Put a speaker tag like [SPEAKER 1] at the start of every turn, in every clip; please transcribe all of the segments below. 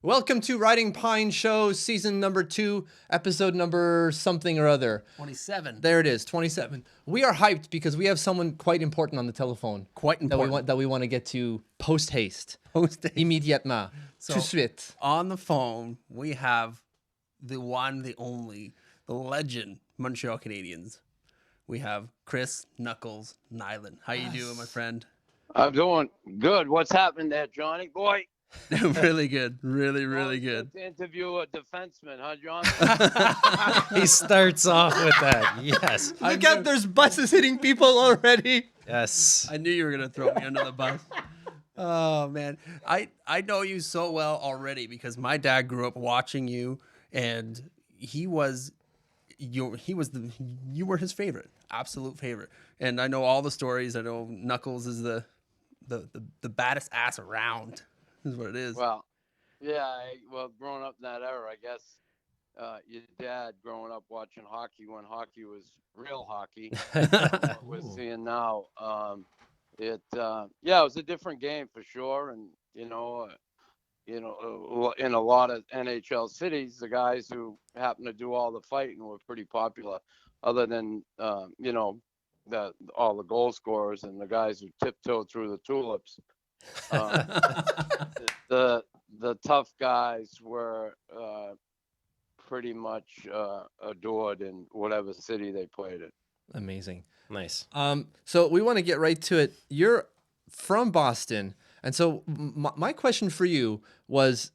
[SPEAKER 1] Welcome to Riding Pine Show, season number 2, episode number something or other.
[SPEAKER 2] 27.
[SPEAKER 1] There it is, 27. We are hyped because we have someone quite important on the telephone.
[SPEAKER 2] Quite important.
[SPEAKER 1] That we want to get to post haste. Immédiatement.
[SPEAKER 2] So,
[SPEAKER 1] Tout de suite.
[SPEAKER 2] On the phone, we have the one, the only, the legend, Montreal Canadiens. We have Kris Knuckles Nilan. How you doing, my friend?
[SPEAKER 3] I'm doing good. What's happening there, Johnny boy?
[SPEAKER 2] Really good. Really good.
[SPEAKER 3] To interview a defenseman, huh, John?
[SPEAKER 4] He starts off with that. Yes.
[SPEAKER 1] Look out, there's buses hitting people already.
[SPEAKER 4] Yes.
[SPEAKER 2] I knew you were going to throw me under the bus. Oh, man. I know you so well already because my dad grew up watching you, and you were his favorite, absolute favorite. And I know all the stories. I know Knuckles is the baddest ass around. Is what it is.
[SPEAKER 3] Well, yeah. Growing up in that era, I guess your dad growing up watching hockey when hockey was real hockey. What we're seeing now, it was a different game for sure, and in a lot of NHL cities, the guys who happen to do all the fighting were pretty popular. Other than all the goal scorers and the guys who tiptoe through the tulips. The tough guys were pretty much adored in whatever city they played in.
[SPEAKER 1] Amazing.
[SPEAKER 4] Nice.
[SPEAKER 1] So we want to get right to it. You're from Boston. And so my question for you was,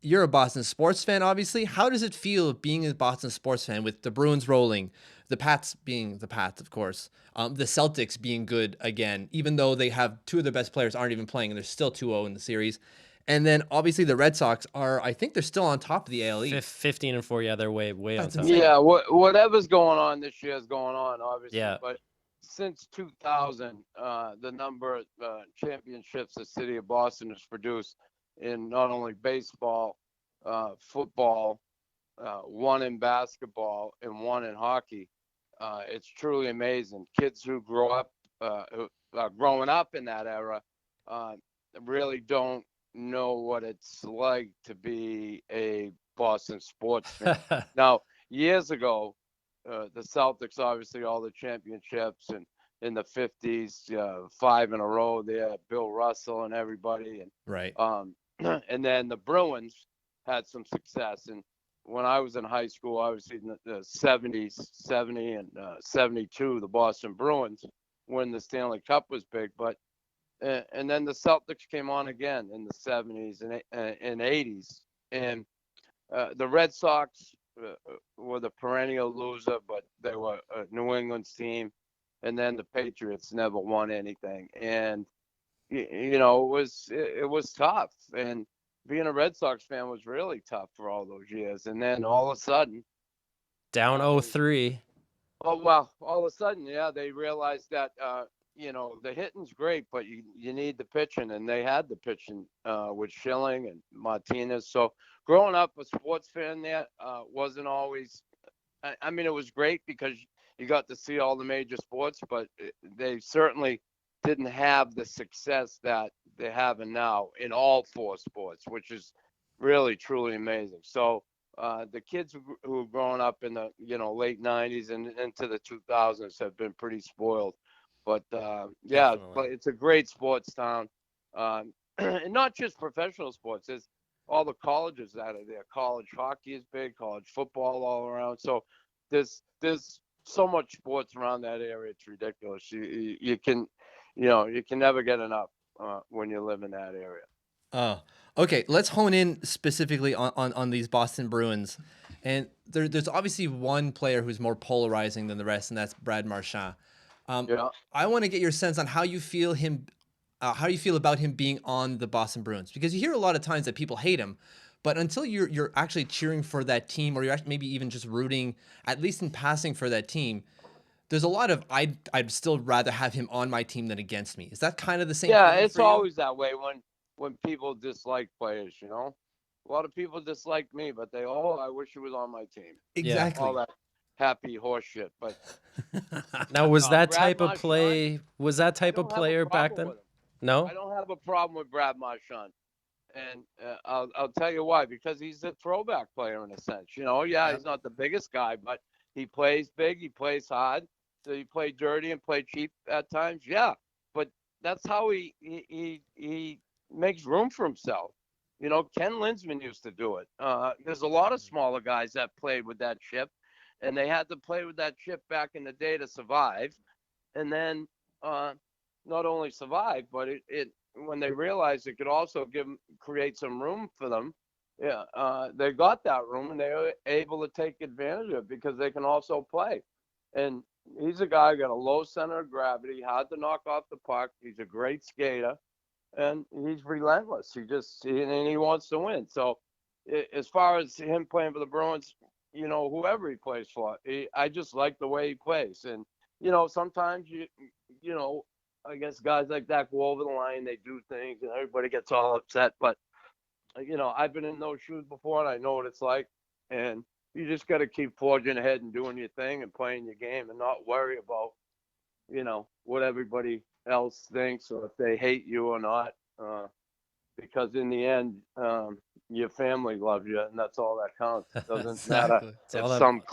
[SPEAKER 1] you're a Boston sports fan, obviously. How does it feel being a Boston sports fan with the Bruins rolling, the Pats being the Pats, of course, the Celtics being good again, even though they have two of their best players aren't even playing, and they're still 2-0 in the series. And then, obviously, the Red Sox I think they're still on top of the AL East.
[SPEAKER 4] 15-4, yeah, they're way on top.
[SPEAKER 3] Yeah, whatever's going on this year is going on, obviously.
[SPEAKER 4] Yeah.
[SPEAKER 3] But since 2000, the number of championships the city of Boston has produced in not only baseball, football, one in basketball, and one in hockey. It's truly amazing. Kids who grow up, growing up in that era, really don't know what it's like to be a Boston sports fan. Now, years ago, the Celtics, obviously, all the championships, and in the 50s, 5 in a row there, Bill Russell and everybody. And
[SPEAKER 1] Right.
[SPEAKER 3] And then the Bruins had some success. And when I was in high school, obviously in the 70s, 70 and 72, the Boston Bruins when the Stanley Cup was big. But and then the Celtics came on again in the 70s and 80s. And the Red Sox were the perennial loser, but they were a New England's team. And then the Patriots never won anything. And it was tough, and being a Red Sox fan was really tough for all those years. And then all of a sudden,
[SPEAKER 4] Down 0-3.
[SPEAKER 3] all of a sudden, they realized that the hitting's great, but you need the pitching, and they had the pitching with Schilling and Martinez. So growing up a sports fan there wasn't always. I mean, it was great because you got to see all the major sports, but they certainly didn't have the success that they're having now in all 4 sports, which is really, truly amazing. So the kids who have grown up in the late 90s and into the 2000s have been pretty spoiled. But but it's a great sports town, and not just professional sports. There's all the colleges that are there. College hockey is big, college football all around. So there's so much sports around that area. It's ridiculous. You can never get enough when you live in that area.
[SPEAKER 1] Oh, okay. Let's hone in specifically on these Boston Bruins. And there's obviously one player who's more polarizing than the rest, and that's Brad Marchand. I want to get your sense on how you feel about him being on the Boston Bruins, because you hear a lot of times that people hate him, but until you're actually cheering for that team, or you're actually maybe even just rooting, at least in passing, for that team, there's a lot of I'd still rather have him on my team than against me. Is that kind of the same?
[SPEAKER 3] Yeah, it's always that way when people dislike players. A lot of people dislike me, but I wish he was on my team.
[SPEAKER 1] Exactly.
[SPEAKER 3] All that happy horse shit. But
[SPEAKER 4] now, was that
[SPEAKER 3] Brad
[SPEAKER 4] type of
[SPEAKER 3] Marchand,
[SPEAKER 4] play? Was that type of player back then? No.
[SPEAKER 3] I don't have a problem with Brad Marchand. And I'll tell you why, because he's a throwback player in a sense. Yeah, he's not the biggest guy, but he plays big, he plays hard, so he played dirty and played cheap at times. Yeah, but that's how he makes room for himself. Ken Linsman used to do it. There's a lot of smaller guys that played with that chip, and they had to play with that chip back in the day to survive. And then not only survive, but it when they realized it could also create some room for them. Yeah, they got that room and they were able to take advantage of it because they can also play. And he's a guy who got a low center of gravity, hard to knock off the puck. He's a great skater, and he's relentless. And he wants to win. So, as far as him playing for the Bruins, whoever he plays for, I just like the way he plays. And sometimes I guess guys like that go over the line, they do things, and everybody gets all upset. But I've been in those shoes before, and I know what it's like. And you just got to keep forging ahead and doing your thing and playing your game, and not worry about what everybody else thinks or if they hate you or not. Because in the end, your family loves you, and that's all that counts. It doesn't matter
[SPEAKER 4] It's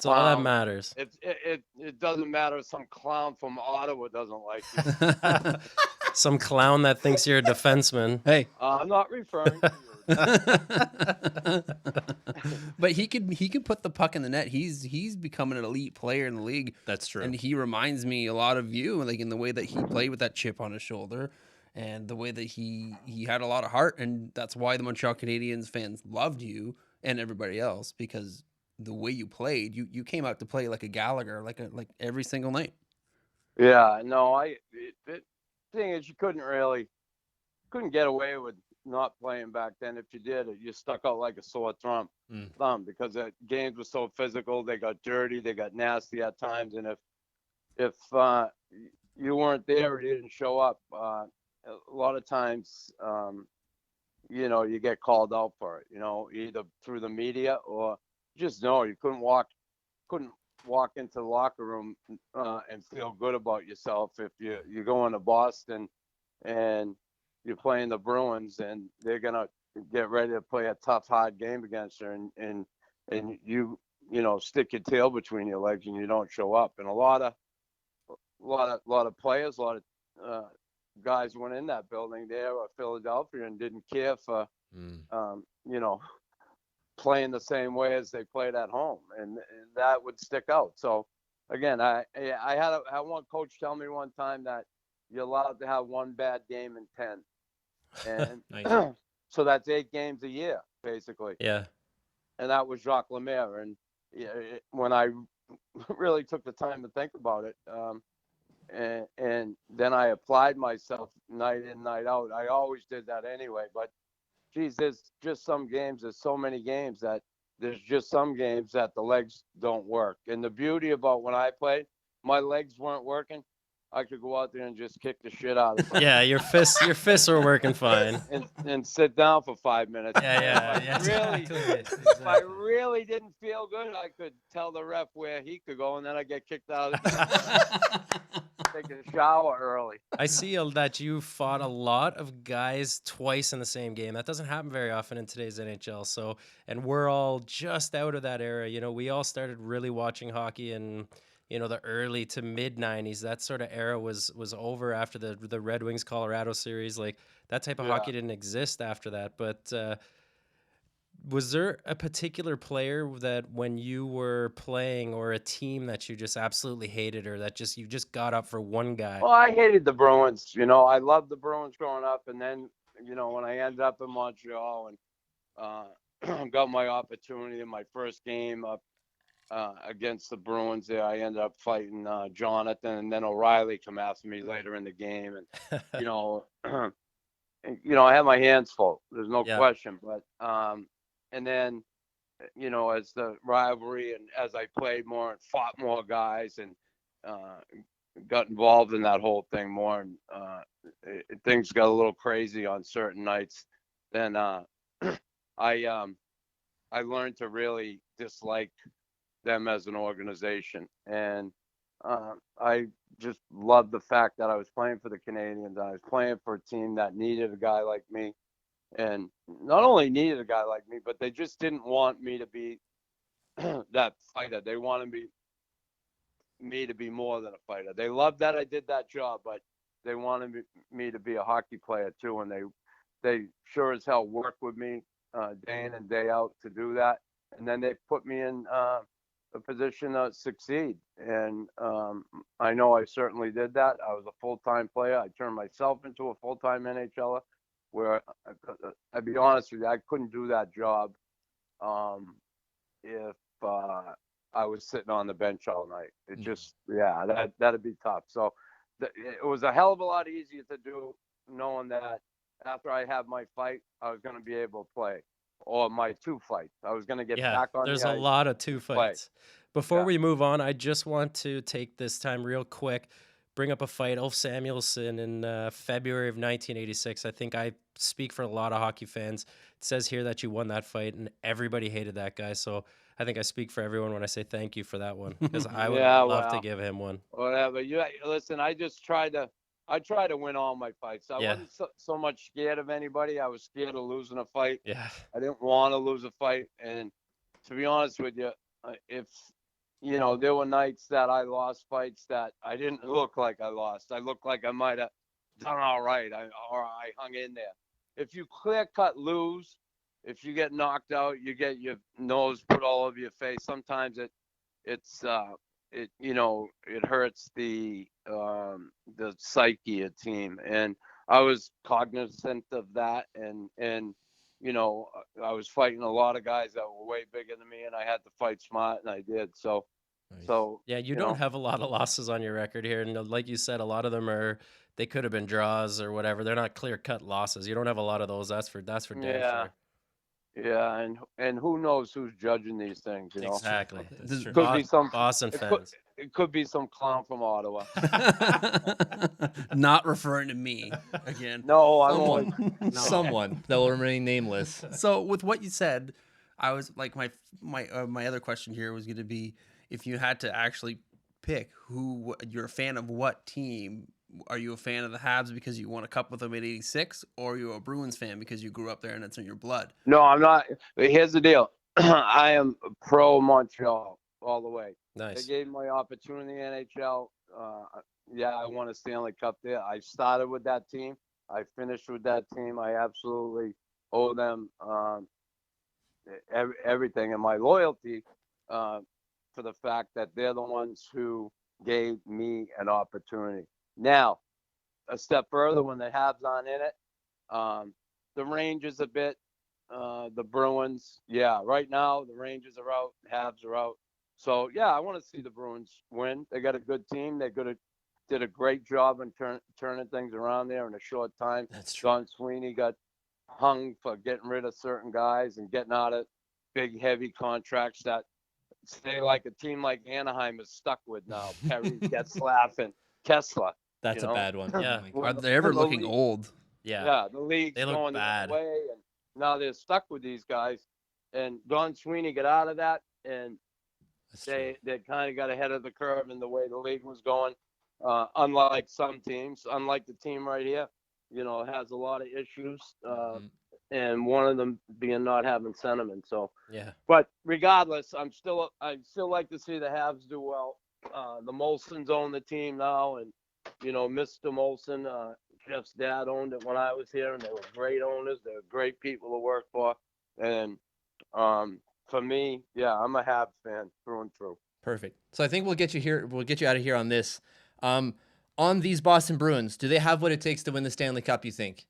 [SPEAKER 4] all that matters.
[SPEAKER 3] It doesn't matter if some clown from Ottawa doesn't like you.
[SPEAKER 4] Some clown that thinks you're a defenseman.
[SPEAKER 1] Hey,
[SPEAKER 3] I'm not referring to you.
[SPEAKER 2] But he could put the puck in the net. He's becoming an elite player in the league.
[SPEAKER 1] That's true.
[SPEAKER 2] And he reminds me a lot of you, like in the way that he played with that chip on his shoulder, and the way that he had a lot of heart, and that's why the Montreal Canadiens fans loved you and everybody else, because the way you played, you came out to play like a Gallagher, like every single night.
[SPEAKER 3] Yeah, no, the thing is, you couldn't get away with not playing back then. If you did, you stuck out like a sore thumb because the games were so physical. They got dirty, they got nasty at times, and if you weren't there or you didn't show up, a lot of times, you get called out for it. Either through the media or just you couldn't walk into the locker room and feel good about yourself if you go into Boston and you're playing the Bruins and they're gonna get ready to play a tough, hard game against you, and you stick your tail between your legs and you don't show up. And a lot of players, a lot of guys went in that building there or Philadelphia and didn't care for playing the same way as they played at home, and that would stick out. So again, I had one coach tell me one time that you're allowed to have one bad game in 10, and nice. So that's 8 games a year basically.
[SPEAKER 4] Yeah.
[SPEAKER 3] And that was Jacques Lemaire. And when I really took the time to think about it, and then I applied myself night in, night out. I always did that anyway, but geez, there's just some games, there's so many games that there's just some games that the legs don't work. And the beauty about when I played, my legs weren't working. I could go out there and just kick the shit out of them.
[SPEAKER 4] Yeah, your fists were working fine.
[SPEAKER 3] And sit down for 5 minutes.
[SPEAKER 4] Yeah.
[SPEAKER 3] If I really didn't feel good, I could tell the ref where he could go, and then I get kicked out. Take a shower early.
[SPEAKER 4] I see that you fought a lot of guys twice in the same game. That doesn't happen very often in today's NHL. So, and we're all just out of that era. We all started really watching hockey in the early to mid 90s. That sort of era was over after the Red Wings Colorado series. Like that type of hockey didn't exist after that. But was there a particular player that when you were playing, or a team that you just absolutely hated, or that you just got up for one guy?
[SPEAKER 3] Well, I hated the Bruins. I loved the Bruins growing up, and then when I ended up in Montreal and got my opportunity in my first game up against the Bruins there, I ended up fighting Jonathan, and then O'Reilly come after me later in the game, and I had my hands full. There's no question, but and then as the rivalry and as I played more and fought more guys and got involved in that whole thing more, and things got a little crazy on certain nights, then I learned to really dislike them as an organization. And I just loved the fact that I was playing for the Canadiens. I was playing for a team that needed a guy like me. and not only needed a guy like me, but they just didn't want me to be that fighter. They wanted me to be more than a fighter. They loved that I did that job, but they wanted me to be a hockey player too, and they sure as hell worked with me day in and day out to do that. And then they put me in a position to succeed, and I know I certainly did that. I was a full-time player. I turned myself into a full-time NHLer, where I'd be honest with you, I couldn't do that job if I was sitting on the bench all night. It just, that'd be tough. So it was a hell of a lot easier to do, knowing that after I had my fight, I was going to be able to play, or my 2 fights. I was going to get back on
[SPEAKER 4] there's
[SPEAKER 3] the
[SPEAKER 4] a
[SPEAKER 3] ice.
[SPEAKER 4] lot of 2 fights. Before
[SPEAKER 3] Yeah.
[SPEAKER 4] we move on, I just want to take this time real quick, bring up a fight, Ulf Samuelsson in February of 1986. I think I speak for a lot of hockey fans. It says here that you won that fight, and everybody hated that guy. So I think I speak for everyone when I say thank you for that one, because I would love to give him one.
[SPEAKER 3] Whatever. Listen, I try to win all my fights. I wasn't so much scared of anybody. I was scared of losing a fight.
[SPEAKER 4] Yeah.
[SPEAKER 3] I didn't want to lose a fight. And to be honest with you, if, there were nights that I lost fights that I didn't look like I lost. I looked like I might have done all right, or I hung in there. If you clear-cut lose, if you get knocked out, you get your nose put all over your face. Sometimes it hurts the psyche of team, and I was cognizant of that, and I was fighting a lot of guys that were way bigger than me, and I had to fight smart, and I did. So
[SPEAKER 4] yeah, you don't have a lot of losses on your record here, and like you said, a lot of them they could have been draws or whatever. They're not clear-cut losses. You don't have a lot of those. That's for damn sure.
[SPEAKER 3] Yeah, and who knows who's judging these things,
[SPEAKER 4] Exactly.
[SPEAKER 3] Could be some
[SPEAKER 4] Boston fans.
[SPEAKER 3] It could be some clown from Ottawa.
[SPEAKER 2] Not referring to me again.
[SPEAKER 3] No,
[SPEAKER 1] Someone that will remain nameless.
[SPEAKER 2] So with what you said, I was like, my other question here was going to be, if you had to actually pick who you're a fan of, what team. Are you a fan of the Habs because you won a cup with them in '86, or are you a Bruins fan because you grew up there and it's in your blood?
[SPEAKER 3] No, I'm not. Here's the deal. I am pro Montreal all the way.
[SPEAKER 4] Nice.
[SPEAKER 3] They gave my opportunity in the NHL. I won a Stanley Cup there. I started with that team. I finished with that team. I absolutely owe them everything, and my loyalty for the fact that they're the ones who gave me an opportunity. Now, a step further, when the Habs aren't in it, the Rangers a bit, the Bruins. Yeah, right now the Rangers are out, Habs are out. So yeah, I want to see the Bruins win. They got a good team. They did a great job in turning things around there in a short time.
[SPEAKER 1] That's true.
[SPEAKER 3] Don Sweeney got hung for getting rid of certain guys and getting out of big, heavy contracts that say like a team like Anaheim is stuck with now. Perry, Getzlaf, and Kessler.
[SPEAKER 1] That's a bad one.
[SPEAKER 4] Yeah.
[SPEAKER 2] Are they ever looking old?
[SPEAKER 3] Yeah, the league's
[SPEAKER 4] They look
[SPEAKER 3] going
[SPEAKER 4] bad.
[SPEAKER 3] the other way, and now they're stuck with these guys. And Don Sweeney got out of that, and they kind of got ahead of the curve in the way the league was going. Unlike some teams, unlike the team right here, has a lot of issues, and one of them being not having sentiment. So
[SPEAKER 4] Yeah.
[SPEAKER 3] but regardless, I still like to see the Habs do well. The Molsons own the team now, and Mr. Molson, Jeff's dad owned it when I was here, and they were great owners. They were great people to work for, and for me, I'm a Habs fan through and through.
[SPEAKER 1] Perfect. So I think we'll get you here. We'll get you out of here on this. On these Boston Bruins, do they have what it takes to win the Stanley Cup, you think?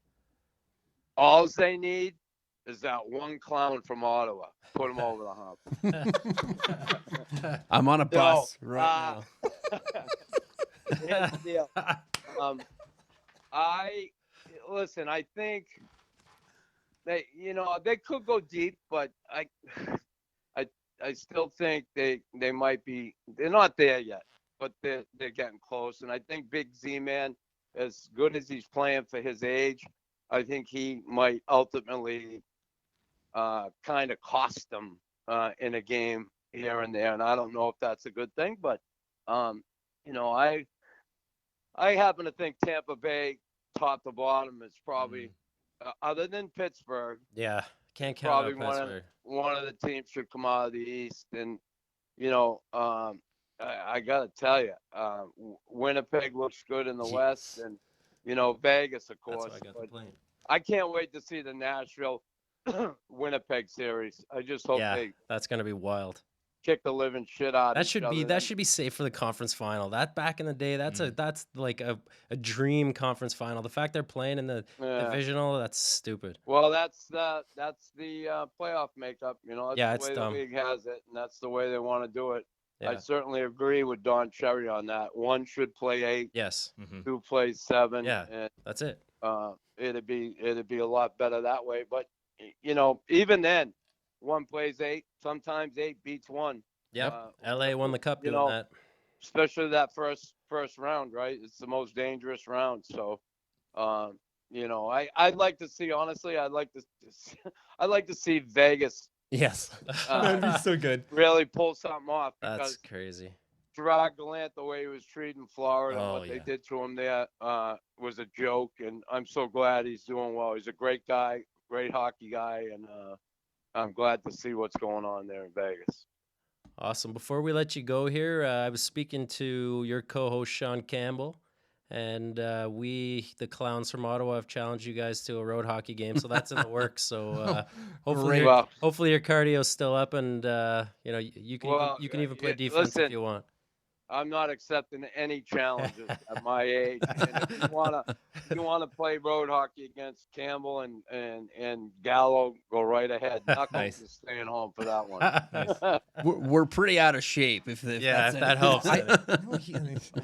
[SPEAKER 3] All they need is that one clown from Ottawa. Put him over the hump.
[SPEAKER 2] I'm on a bus right now.
[SPEAKER 3] Here's the deal. I think they could go deep, but I still think they might be. They're not there yet, but they're getting close. And I think Big Z-Man, as good as he's playing for his age, I think he might ultimately kind of cost them in a game here and there. And I don't know if that's a good thing, but I happen to think Tampa Bay, top to bottom, is probably other than Pittsburgh,
[SPEAKER 4] Yeah, can't count
[SPEAKER 3] probably
[SPEAKER 4] out Pittsburgh.
[SPEAKER 3] one of the teams should come out of the East. And you know, I gotta tell you, Winnipeg looks good in the West, and you know, Vegas, of course.
[SPEAKER 4] That's why I got the plane.
[SPEAKER 3] I can't wait to see the Nashville Winnipeg series. I just hope they
[SPEAKER 4] that's gonna be wild.
[SPEAKER 3] kick the living shit out.
[SPEAKER 4] That should be safe for the conference final. That back in the day, that's like a dream conference final. The fact they're playing in the divisional, that's stupid.
[SPEAKER 3] Well, that's the playoff makeup. You know, that's the way
[SPEAKER 4] dumb.
[SPEAKER 3] the league has it, and that's the way they want to do it.
[SPEAKER 4] Yeah.
[SPEAKER 3] I certainly agree with Don Cherry on that. One should play 8.
[SPEAKER 4] Yes.
[SPEAKER 3] Two plays 7.
[SPEAKER 4] Yeah.
[SPEAKER 3] And,
[SPEAKER 4] that's it.
[SPEAKER 3] it'd be a lot better that way. But you know, even then, one plays 8. Sometimes 8 beats 1.
[SPEAKER 4] Yep. LA won the cup doing that.
[SPEAKER 3] Especially that first round, right? It's the most dangerous round. So, you know, I'd like to see. Honestly, I'd like to see Vegas.
[SPEAKER 1] Yes, that'd be so good.
[SPEAKER 3] Really pull something off.
[SPEAKER 4] That's crazy.
[SPEAKER 3] Gerard Gallant, the way he was treated in Florida,
[SPEAKER 1] Oh,
[SPEAKER 3] what they did to him there was a joke, and I'm so glad he's doing well. He's a great guy, great hockey guy, and I'm glad to see what's going on there in Vegas.
[SPEAKER 4] Awesome. Before we let you go here, I was speaking to your co-host Sean Campbell, and we, the Clowns from Ottawa, have challenged you guys to a road hockey game. So that's in the works. So hopefully your cardio's still up, and you know you can even play defense if you want.
[SPEAKER 3] I'm not accepting any challenges at my age. And if you wanna play road hockey against Campbell and Gallo, go right ahead. Knuckles is staying home for that one.
[SPEAKER 2] We're pretty out of shape. If
[SPEAKER 4] that helps.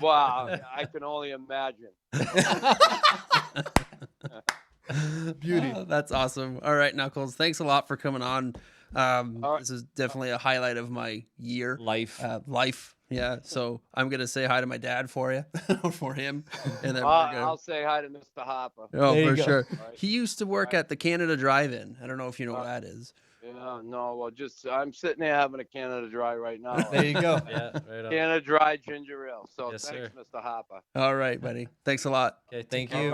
[SPEAKER 3] Wow, I can only imagine.
[SPEAKER 2] Beauty. That's awesome. All right, Knuckles. Thanks a lot for coming on. This is definitely a highlight of my year. Life. Yeah. So I'm gonna say hi to my dad for you, for him, and then
[SPEAKER 3] I'll say hi to Mr. Hopper.
[SPEAKER 2] Oh, for sure. Right. He used to work at the Canada Drive-In. I don't know if you know what that is.
[SPEAKER 3] Yeah, no. Well, I'm sitting there having a Canada Dry right now.
[SPEAKER 1] There you go.
[SPEAKER 4] Yeah, right on.
[SPEAKER 3] Canada Dry ginger ale. So
[SPEAKER 4] yes,
[SPEAKER 3] thanks,
[SPEAKER 4] sir.
[SPEAKER 3] Mr. Hopper.
[SPEAKER 2] All right, buddy. Thanks a lot.
[SPEAKER 4] Okay,
[SPEAKER 1] thank you.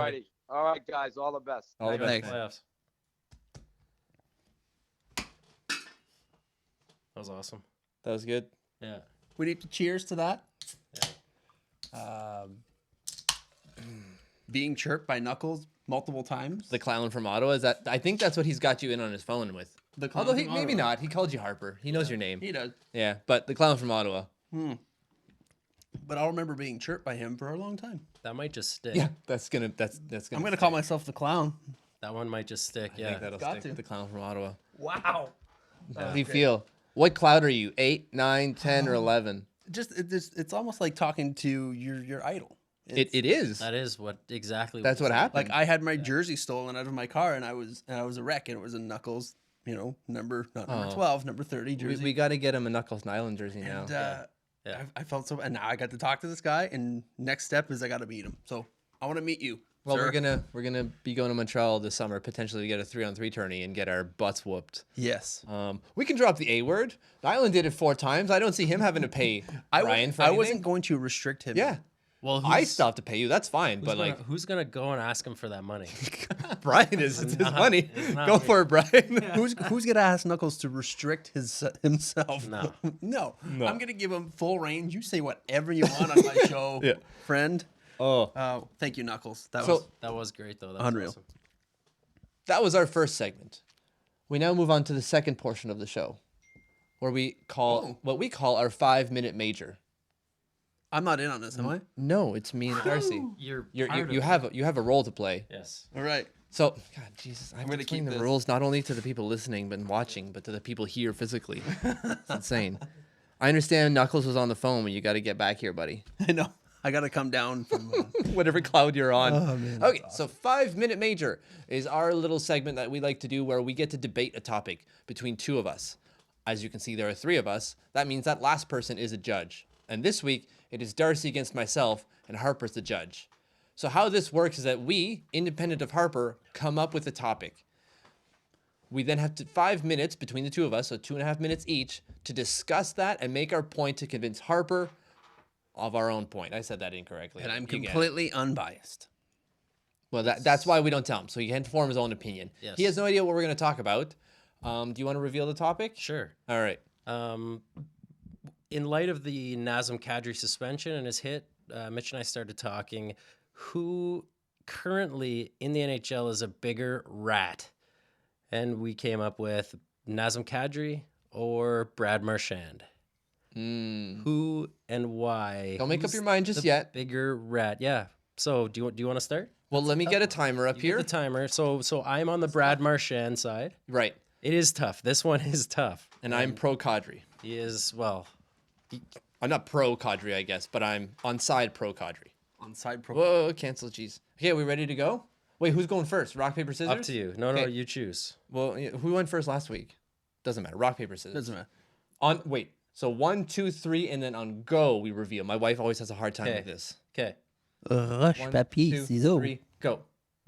[SPEAKER 3] All right, guys. All the best.
[SPEAKER 1] All the best.
[SPEAKER 2] Thanks.
[SPEAKER 4] Playoffs. That was awesome.
[SPEAKER 1] That was good.
[SPEAKER 4] Yeah.
[SPEAKER 2] We need to cheers to that.
[SPEAKER 4] Yeah.
[SPEAKER 2] Being chirped by Knuckles multiple times.
[SPEAKER 1] The clown from Ottawa, is that? I think that's what he's got you in on his phone with. Although maybe not. He called you Harper. He knows your name.
[SPEAKER 2] He does.
[SPEAKER 1] Yeah, but the clown from Ottawa.
[SPEAKER 2] But I'll remember being chirped by him for a long time.
[SPEAKER 4] That might just stick.
[SPEAKER 1] Yeah, that's gonna.
[SPEAKER 2] I'm gonna call myself the clown.
[SPEAKER 4] That one might just stick.
[SPEAKER 1] I think that'll stick. The clown from Ottawa.
[SPEAKER 2] Wow.
[SPEAKER 1] How do you feel? What cloud are you? 8, 9, 10, or 11?
[SPEAKER 2] It's almost like talking to your idol.
[SPEAKER 1] It is.
[SPEAKER 4] That is exactly.
[SPEAKER 1] That's what happened.
[SPEAKER 2] Like I had my jersey stolen out of my car, and I was a wreck, and it was a Knuckles, number 12, number 30 jersey.
[SPEAKER 1] We got to get him a Knuckles Nilan jersey now.
[SPEAKER 2] And, I felt so, and now I got to talk to this guy, and next step is I got to meet him. So I want to meet you.
[SPEAKER 1] Well,
[SPEAKER 2] sir.
[SPEAKER 1] we're gonna be going to Montreal this summer, potentially to get a 3-on-3 tourney and get our butts whooped.
[SPEAKER 2] Yes.
[SPEAKER 1] We can drop the A word. Nyland did it 4 times. I don't see him having to pay Ryan for anything.
[SPEAKER 2] I wasn't going to restrict him.
[SPEAKER 1] Yeah.
[SPEAKER 4] Well,
[SPEAKER 1] I still have to pay you. That's fine. But
[SPEAKER 4] who's gonna go and ask him for that money?
[SPEAKER 1] Brian it's his money. Go for it, Brian.
[SPEAKER 2] Who's gonna ask Knuckles to restrict himself?
[SPEAKER 4] No.
[SPEAKER 2] I'm gonna give him full range. You say whatever you want on my show, friend.
[SPEAKER 1] Oh,
[SPEAKER 2] thank you, Knuckles. That
[SPEAKER 4] was great though. That
[SPEAKER 2] unreal.
[SPEAKER 4] Was awesome.
[SPEAKER 1] That was our first segment. We now move on to the second portion of the show, where we call what we call our 5-minute major.
[SPEAKER 2] I'm not in on this, am I?
[SPEAKER 1] No, it's me and Darcy. You have a role to play.
[SPEAKER 4] Yes.
[SPEAKER 2] All right.
[SPEAKER 1] So, God, Jesus, I'm
[SPEAKER 2] gonna
[SPEAKER 1] going to keep
[SPEAKER 2] keep
[SPEAKER 1] the
[SPEAKER 2] this.
[SPEAKER 1] rules not only to the people listening and watching, but to the people here physically. It's insane. I understand Knuckles was on the phone, but you got to get back here, buddy.
[SPEAKER 2] I know. I got to come down from
[SPEAKER 1] whatever cloud you're on.
[SPEAKER 2] Oh, man,
[SPEAKER 1] okay, so 5-minute major is our little segment that we like to do where we get to debate a topic between 2 of us. As you can see, there are 3 of us. That means that last person is a judge. And this week, it is Darcy against myself, and Harper's the judge. So how this works is that we, independent of Harper, come up with a topic. We then have 5 minutes between the 2 of us, so 2.5 minutes each, to discuss that and make our point to convince Harper of our own point. I said that incorrectly.
[SPEAKER 2] And I'm completely unbiased.
[SPEAKER 1] Well, that's why we don't tell him. So he can form his own opinion.
[SPEAKER 4] Yes.
[SPEAKER 1] He has no idea what we're going to talk about. Do you want to reveal the topic?
[SPEAKER 4] Sure.
[SPEAKER 1] All right.
[SPEAKER 4] In light of the Nazem Kadri suspension and his hit, Mitch and I started talking. Who currently in the NHL is a bigger rat? And we came up with Nazem Kadri or Brad Marchand. Who and why?
[SPEAKER 1] Don't make up your mind just yet.
[SPEAKER 4] Bigger rat. Yeah. So do you want to start?
[SPEAKER 1] Well, let me get a timer up here.
[SPEAKER 4] The timer. So I'm on the Brad Marchand side.
[SPEAKER 1] Right.
[SPEAKER 4] It is tough. This one is tough.
[SPEAKER 1] And I'm pro Kadri.
[SPEAKER 4] He is, well.
[SPEAKER 1] I'm not pro Kadri, I guess, but I'm on side pro Kadri.
[SPEAKER 2] On side pro.
[SPEAKER 1] Whoa, cancel, jeez. Okay, are we ready to go? Wait, who's going first? Rock, paper, scissors?
[SPEAKER 4] Up to you. No,
[SPEAKER 1] Okay.
[SPEAKER 4] you choose.
[SPEAKER 1] Well, who went first last week? Doesn't matter. Rock, paper, scissors.
[SPEAKER 2] Doesn't matter.
[SPEAKER 1] Wait. So 1, 2, 3, and then on go we reveal. My wife always has a hard time with this.
[SPEAKER 4] Okay.
[SPEAKER 2] Roche,
[SPEAKER 1] 1,
[SPEAKER 2] papier,
[SPEAKER 1] 2,
[SPEAKER 2] ciseaux.
[SPEAKER 1] 3, go.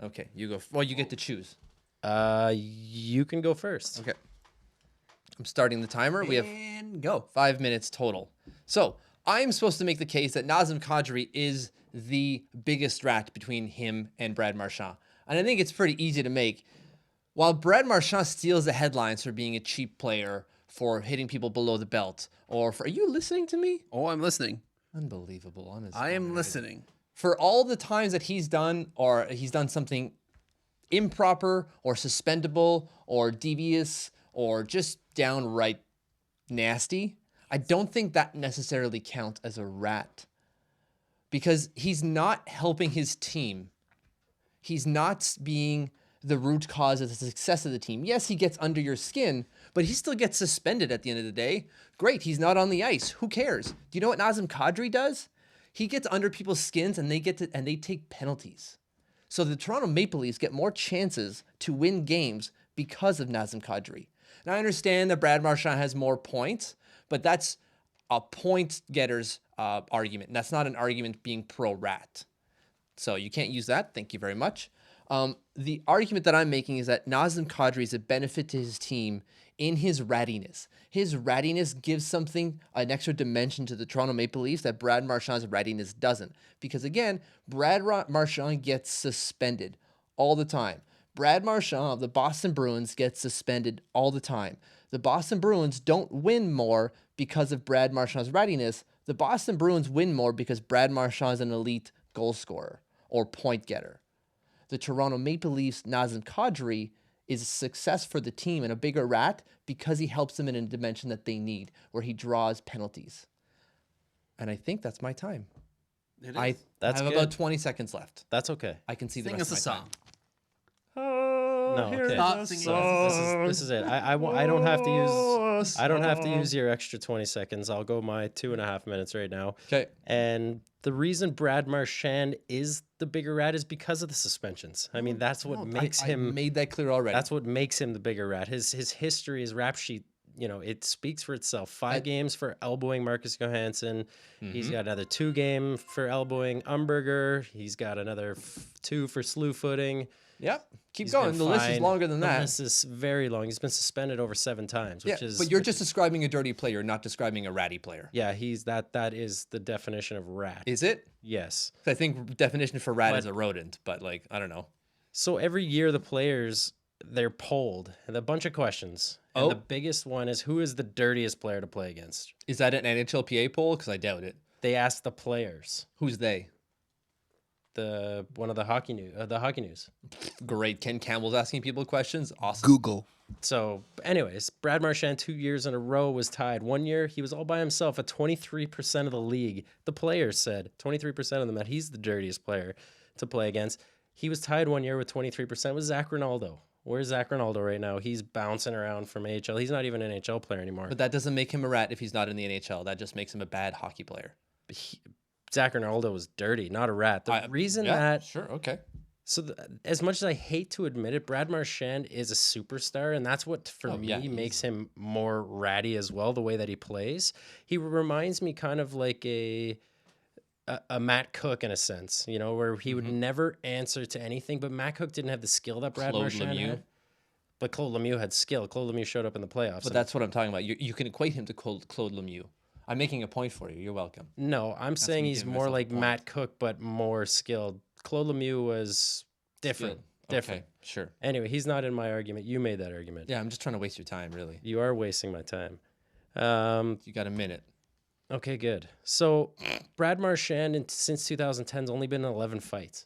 [SPEAKER 1] Okay, you go. Well, you get to choose.
[SPEAKER 4] You can go first.
[SPEAKER 1] Okay. I'm starting the timer. We have
[SPEAKER 2] And go.
[SPEAKER 1] 5 minutes total. So I'm supposed to make the case that Nazem Kadri is the biggest rat between him and Brad Marchand. And I think it's pretty easy to make. While Brad Marchand steals the headlines for being a cheap player, for hitting people below the belt, or for... Are you listening to me?
[SPEAKER 2] Oh, I'm listening.
[SPEAKER 1] Unbelievable.
[SPEAKER 2] I am listening.
[SPEAKER 1] For all the times that he's done something improper or suspendable or devious or just downright nasty, I don't think that necessarily counts as a rat, because he's not helping his team. He's not being the root cause of the success of the team. Yes, he gets under your skin, but he still gets suspended at the end of the day. Great, he's not on the ice. Who cares? Do you know what Nazem Kadri does? He gets under people's skins and they take penalties. So the Toronto Maple Leafs get more chances to win games because of Nazem Kadri. Now I understand that Brad Marchand has more points, but that's a point getter's argument. And that's not an argument being pro-rat. So you can't use that. Thank you very much. The argument that I'm making is that Nazem Kadri is a benefit to his team in his rattiness. His rattiness gives an extra dimension to the Toronto Maple Leafs that Brad Marchand's rattiness doesn't. Because again, Brad Marchand gets suspended all the time. Brad Marchand of the Boston Bruins gets suspended all the time. The Boston Bruins don't win more because of Brad Marchand's rattiness. The Boston Bruins win more because Brad Marchand is an elite goal scorer or point getter. The Toronto Maple Leafs, Nazem Kadri, is a success for the team and a bigger rat because he helps them in a dimension that they need, where he draws penalties. And I think that's my time. I have about 20 seconds left.
[SPEAKER 4] That's okay.
[SPEAKER 1] I can see the
[SPEAKER 2] Sing
[SPEAKER 1] rest
[SPEAKER 2] us a
[SPEAKER 1] of my
[SPEAKER 2] song.
[SPEAKER 1] time.
[SPEAKER 4] No, okay.
[SPEAKER 2] Not singing.
[SPEAKER 4] This is it. I don't have to use your extra 20 seconds. I'll go my 2.5 minutes right now.
[SPEAKER 1] Okay.
[SPEAKER 4] And the reason Brad Marchand is the bigger rat is because of the suspensions. I mean, that's what makes him.
[SPEAKER 1] I made that clear already.
[SPEAKER 4] That's what makes him the bigger rat. His history, his rap sheet, it speaks for itself. 5 games for elbowing Marcus Johansson. He's got another 2 game for elbowing Umberger. He's got another 2 for slew footing.
[SPEAKER 1] Yep. Keep going. The list is longer than that.
[SPEAKER 4] The list is very long. He's been suspended over 7 times, which is.
[SPEAKER 1] But you're just describing a dirty player, not describing a ratty player.
[SPEAKER 4] Yeah, that is the definition of rat.
[SPEAKER 1] Is it?
[SPEAKER 4] Yes.
[SPEAKER 1] I think definition for rat is a rodent, but I don't know.
[SPEAKER 4] So every year the players, they're polled and a bunch of questions. And the biggest one is, who is the dirtiest player to play against?
[SPEAKER 1] Is that an NHLPA poll? Because I doubt it.
[SPEAKER 4] They ask the players.
[SPEAKER 1] Who's they?
[SPEAKER 4] One of the hockey news.
[SPEAKER 1] Great. Ken Campbell's asking people questions. Awesome.
[SPEAKER 2] Google.
[SPEAKER 4] So, anyways, Brad Marchand 2 years in a row was tied. 1 year, he was all by himself at 23% of the league. The players said 23% of them that he's the dirtiest player to play against. He was tied 1 year with 23% with Zach Ronaldo. Where's Zach Ronaldo right now? He's bouncing around from AHL. He's not even an NHL player anymore.
[SPEAKER 1] But that doesn't make him a rat if he's not in the NHL. That just makes him a bad hockey player.
[SPEAKER 4] Zach Ronaldo was dirty, not a rat. The reason that...
[SPEAKER 1] Sure, okay.
[SPEAKER 4] So as much as I hate to admit it, Brad Marchand is a superstar, and that's what, for me, makes him more ratty as well, the way that he plays. He reminds me kind of like a Matt Cook in a sense, where he would never answer to anything, but Matt Cook didn't have the skill that Brad Marchand had. But Claude Lemieux had skill. Claude Lemieux showed up in the playoffs.
[SPEAKER 1] But that's what I'm talking about. You can equate him to Claude Lemieux. I'm making a point for you. You're welcome.
[SPEAKER 4] No, I'm saying he's more like Matt Cook, but more skilled. Claude Lemieux was Different.
[SPEAKER 1] Good.
[SPEAKER 4] Different.
[SPEAKER 1] Okay, sure.
[SPEAKER 4] Anyway, he's not in my argument. You made that argument.
[SPEAKER 1] Yeah, I'm just trying to waste your time, really.
[SPEAKER 4] You are wasting my time.
[SPEAKER 1] You got a minute.
[SPEAKER 4] Okay, good. So Brad Marchand since 2010 has only been in 11 fights.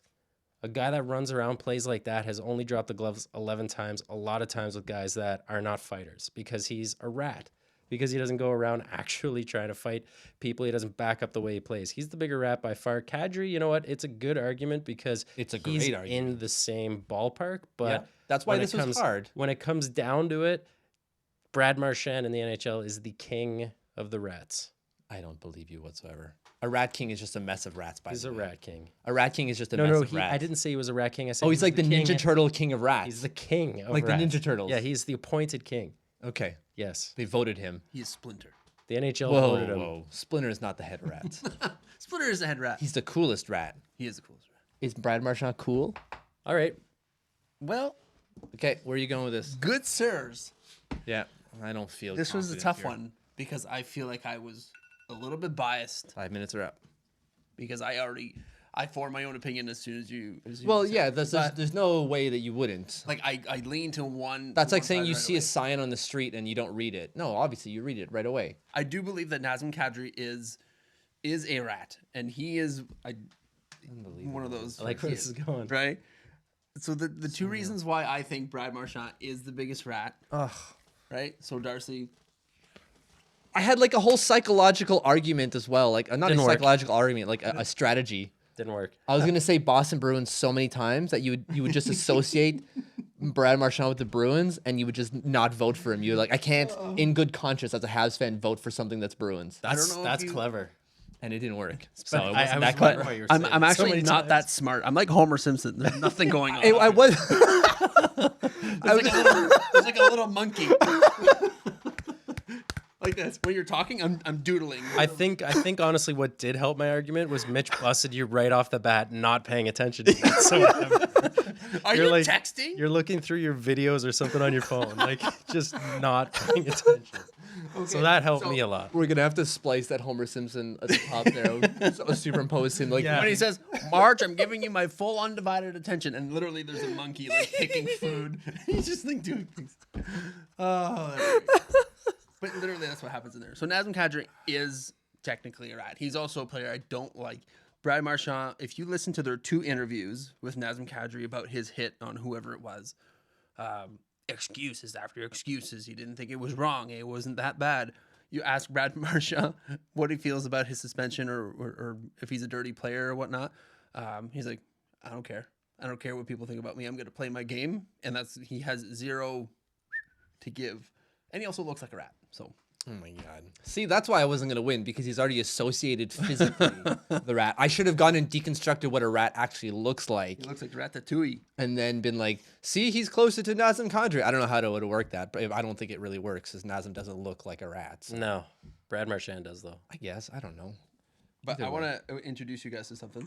[SPEAKER 4] A guy that runs around, plays like that, has only dropped the gloves 11 times, a lot of times with guys that are not fighters, because he's a rat. Because he doesn't go around actually trying to fight people. He doesn't back up the way he plays. He's the bigger rat by far. Kadri, you know what? It's a good argument because
[SPEAKER 1] It's a
[SPEAKER 4] he's
[SPEAKER 1] great argument.
[SPEAKER 4] in the same ballpark. But
[SPEAKER 1] Yeah, that's why
[SPEAKER 4] when
[SPEAKER 1] this
[SPEAKER 4] it
[SPEAKER 1] was
[SPEAKER 4] comes,
[SPEAKER 1] hard.
[SPEAKER 4] When it comes down to it, Brad Marchand in the NHL is the king of the rats.
[SPEAKER 1] I don't believe you whatsoever. A rat king is just a mess of rats, by
[SPEAKER 4] He's
[SPEAKER 1] the
[SPEAKER 4] a
[SPEAKER 1] way.
[SPEAKER 4] rat king.
[SPEAKER 1] A rat king is just a
[SPEAKER 4] No,
[SPEAKER 1] mess
[SPEAKER 4] no,
[SPEAKER 1] of rats.
[SPEAKER 4] I didn't say he was a rat king. I said
[SPEAKER 1] Oh, he's like the
[SPEAKER 4] king.
[SPEAKER 1] Ninja Turtle king of rats.
[SPEAKER 4] He's the king of
[SPEAKER 1] like
[SPEAKER 4] rats.
[SPEAKER 1] the Ninja Turtles.
[SPEAKER 4] Yeah, he's the appointed king.
[SPEAKER 1] Okay.
[SPEAKER 4] Yes.
[SPEAKER 1] They voted him.
[SPEAKER 2] He is Splinter.
[SPEAKER 4] The NHL
[SPEAKER 1] Whoa,
[SPEAKER 4] voted him.
[SPEAKER 1] whoa. Splinter is not the head rat.
[SPEAKER 2] Splinter is the head rat.
[SPEAKER 1] He's the coolest rat.
[SPEAKER 2] He is the coolest rat.
[SPEAKER 1] Is Brad Marchand cool?
[SPEAKER 4] All right.
[SPEAKER 2] Well,
[SPEAKER 1] Okay, where are you going with this?
[SPEAKER 2] good sirs.
[SPEAKER 1] Yeah, I don't feel
[SPEAKER 2] This was a
[SPEAKER 1] confident
[SPEAKER 2] tough
[SPEAKER 1] here.
[SPEAKER 2] one because I feel like I was a little bit biased
[SPEAKER 1] 5 minutes are up.
[SPEAKER 2] because I formed my own opinion as soon as you.
[SPEAKER 1] Well,
[SPEAKER 2] said
[SPEAKER 1] yeah,
[SPEAKER 2] it.
[SPEAKER 1] there's no way that you wouldn't.
[SPEAKER 2] Like I lean to one.
[SPEAKER 1] That's
[SPEAKER 2] to
[SPEAKER 1] like
[SPEAKER 2] one
[SPEAKER 1] saying
[SPEAKER 2] side
[SPEAKER 1] you
[SPEAKER 2] right
[SPEAKER 1] see
[SPEAKER 2] away.
[SPEAKER 1] a sign on the street and you don't read it. No, obviously you read it right away.
[SPEAKER 2] I do believe that Nazem Kadri is a rat, and he is one of those.
[SPEAKER 4] I like where
[SPEAKER 2] he
[SPEAKER 4] this is going.
[SPEAKER 2] right. So the two reasons why I think Brad Marchand is the biggest rat.
[SPEAKER 1] Ugh.
[SPEAKER 2] Right. So Darcy.
[SPEAKER 1] I had like a whole psychological argument as well. Like not
[SPEAKER 4] Didn't
[SPEAKER 1] a
[SPEAKER 4] work.
[SPEAKER 1] psychological argument, like a strategy.
[SPEAKER 4] Didn't work.
[SPEAKER 1] I was gonna say Boston Bruins so many times that you would just associate Brad Marchand with the Bruins and you would just not vote for him. You're like, I can't, in good conscience, as a Habs fan, vote for something that's Bruins,
[SPEAKER 4] That's
[SPEAKER 2] know if
[SPEAKER 4] that's
[SPEAKER 2] you-
[SPEAKER 4] clever.
[SPEAKER 1] and it didn't work. So
[SPEAKER 4] But
[SPEAKER 1] it
[SPEAKER 4] I
[SPEAKER 1] wasn't
[SPEAKER 4] was
[SPEAKER 1] that
[SPEAKER 4] wondering
[SPEAKER 1] clever.
[SPEAKER 4] why you were
[SPEAKER 2] I'm
[SPEAKER 4] saying
[SPEAKER 2] I'm
[SPEAKER 4] it so
[SPEAKER 2] actually
[SPEAKER 4] many
[SPEAKER 2] not
[SPEAKER 4] times.
[SPEAKER 2] that smart. I'm like Homer Simpson. There's nothing going on.
[SPEAKER 1] I was.
[SPEAKER 2] There's like a little monkey. Like this. When you're talking, I'm doodling.
[SPEAKER 4] I think honestly what did help my argument was Mitch busted you right off the bat not paying attention to that. So
[SPEAKER 2] Are
[SPEAKER 4] you're
[SPEAKER 2] you
[SPEAKER 4] like-
[SPEAKER 2] texting?
[SPEAKER 4] you're looking through your videos or something on your phone, like just not paying attention. So that helped me a lot.
[SPEAKER 1] We're gonna have to splice that Homer Simpson at the top there, superimpose him like.
[SPEAKER 4] Yeah.
[SPEAKER 2] When he says, Marge, I'm giving you my full undivided attention, and literally there's a monkey like picking food. He's just like doing things. Oh, that's great. But literally that's what happens in there. So Nazem Kadri is technically a rat. He's also a player I don't like. Brad Marchand, if you listen to their 2 interviews with Nazem Kadri about his hit on whoever it was, excuses after excuses. He didn't think it was wrong. It wasn't that bad. You ask Brad Marchand what he feels about his suspension or if he's a dirty player or whatnot. He's like, I don't care. I don't care what people think about me. I'm going to play my game. And he has zero to give. And he also looks like a rat. So
[SPEAKER 1] Oh my god. See, that's why I wasn't gonna win, because he's already associated physically the rat. I should have gone and deconstructed what a rat actually looks like,
[SPEAKER 2] he looks like Ratatouille.
[SPEAKER 1] and then been like, see, he's closer to Nazem Kadri. I don't know how to would work that, but I don't think it really works, because Nazem doesn't look like a rat. So
[SPEAKER 4] No, Brad Marchand does though.
[SPEAKER 1] I guess I don't know.
[SPEAKER 2] But
[SPEAKER 1] Either
[SPEAKER 2] I
[SPEAKER 1] way.
[SPEAKER 2] want to introduce you guys to something.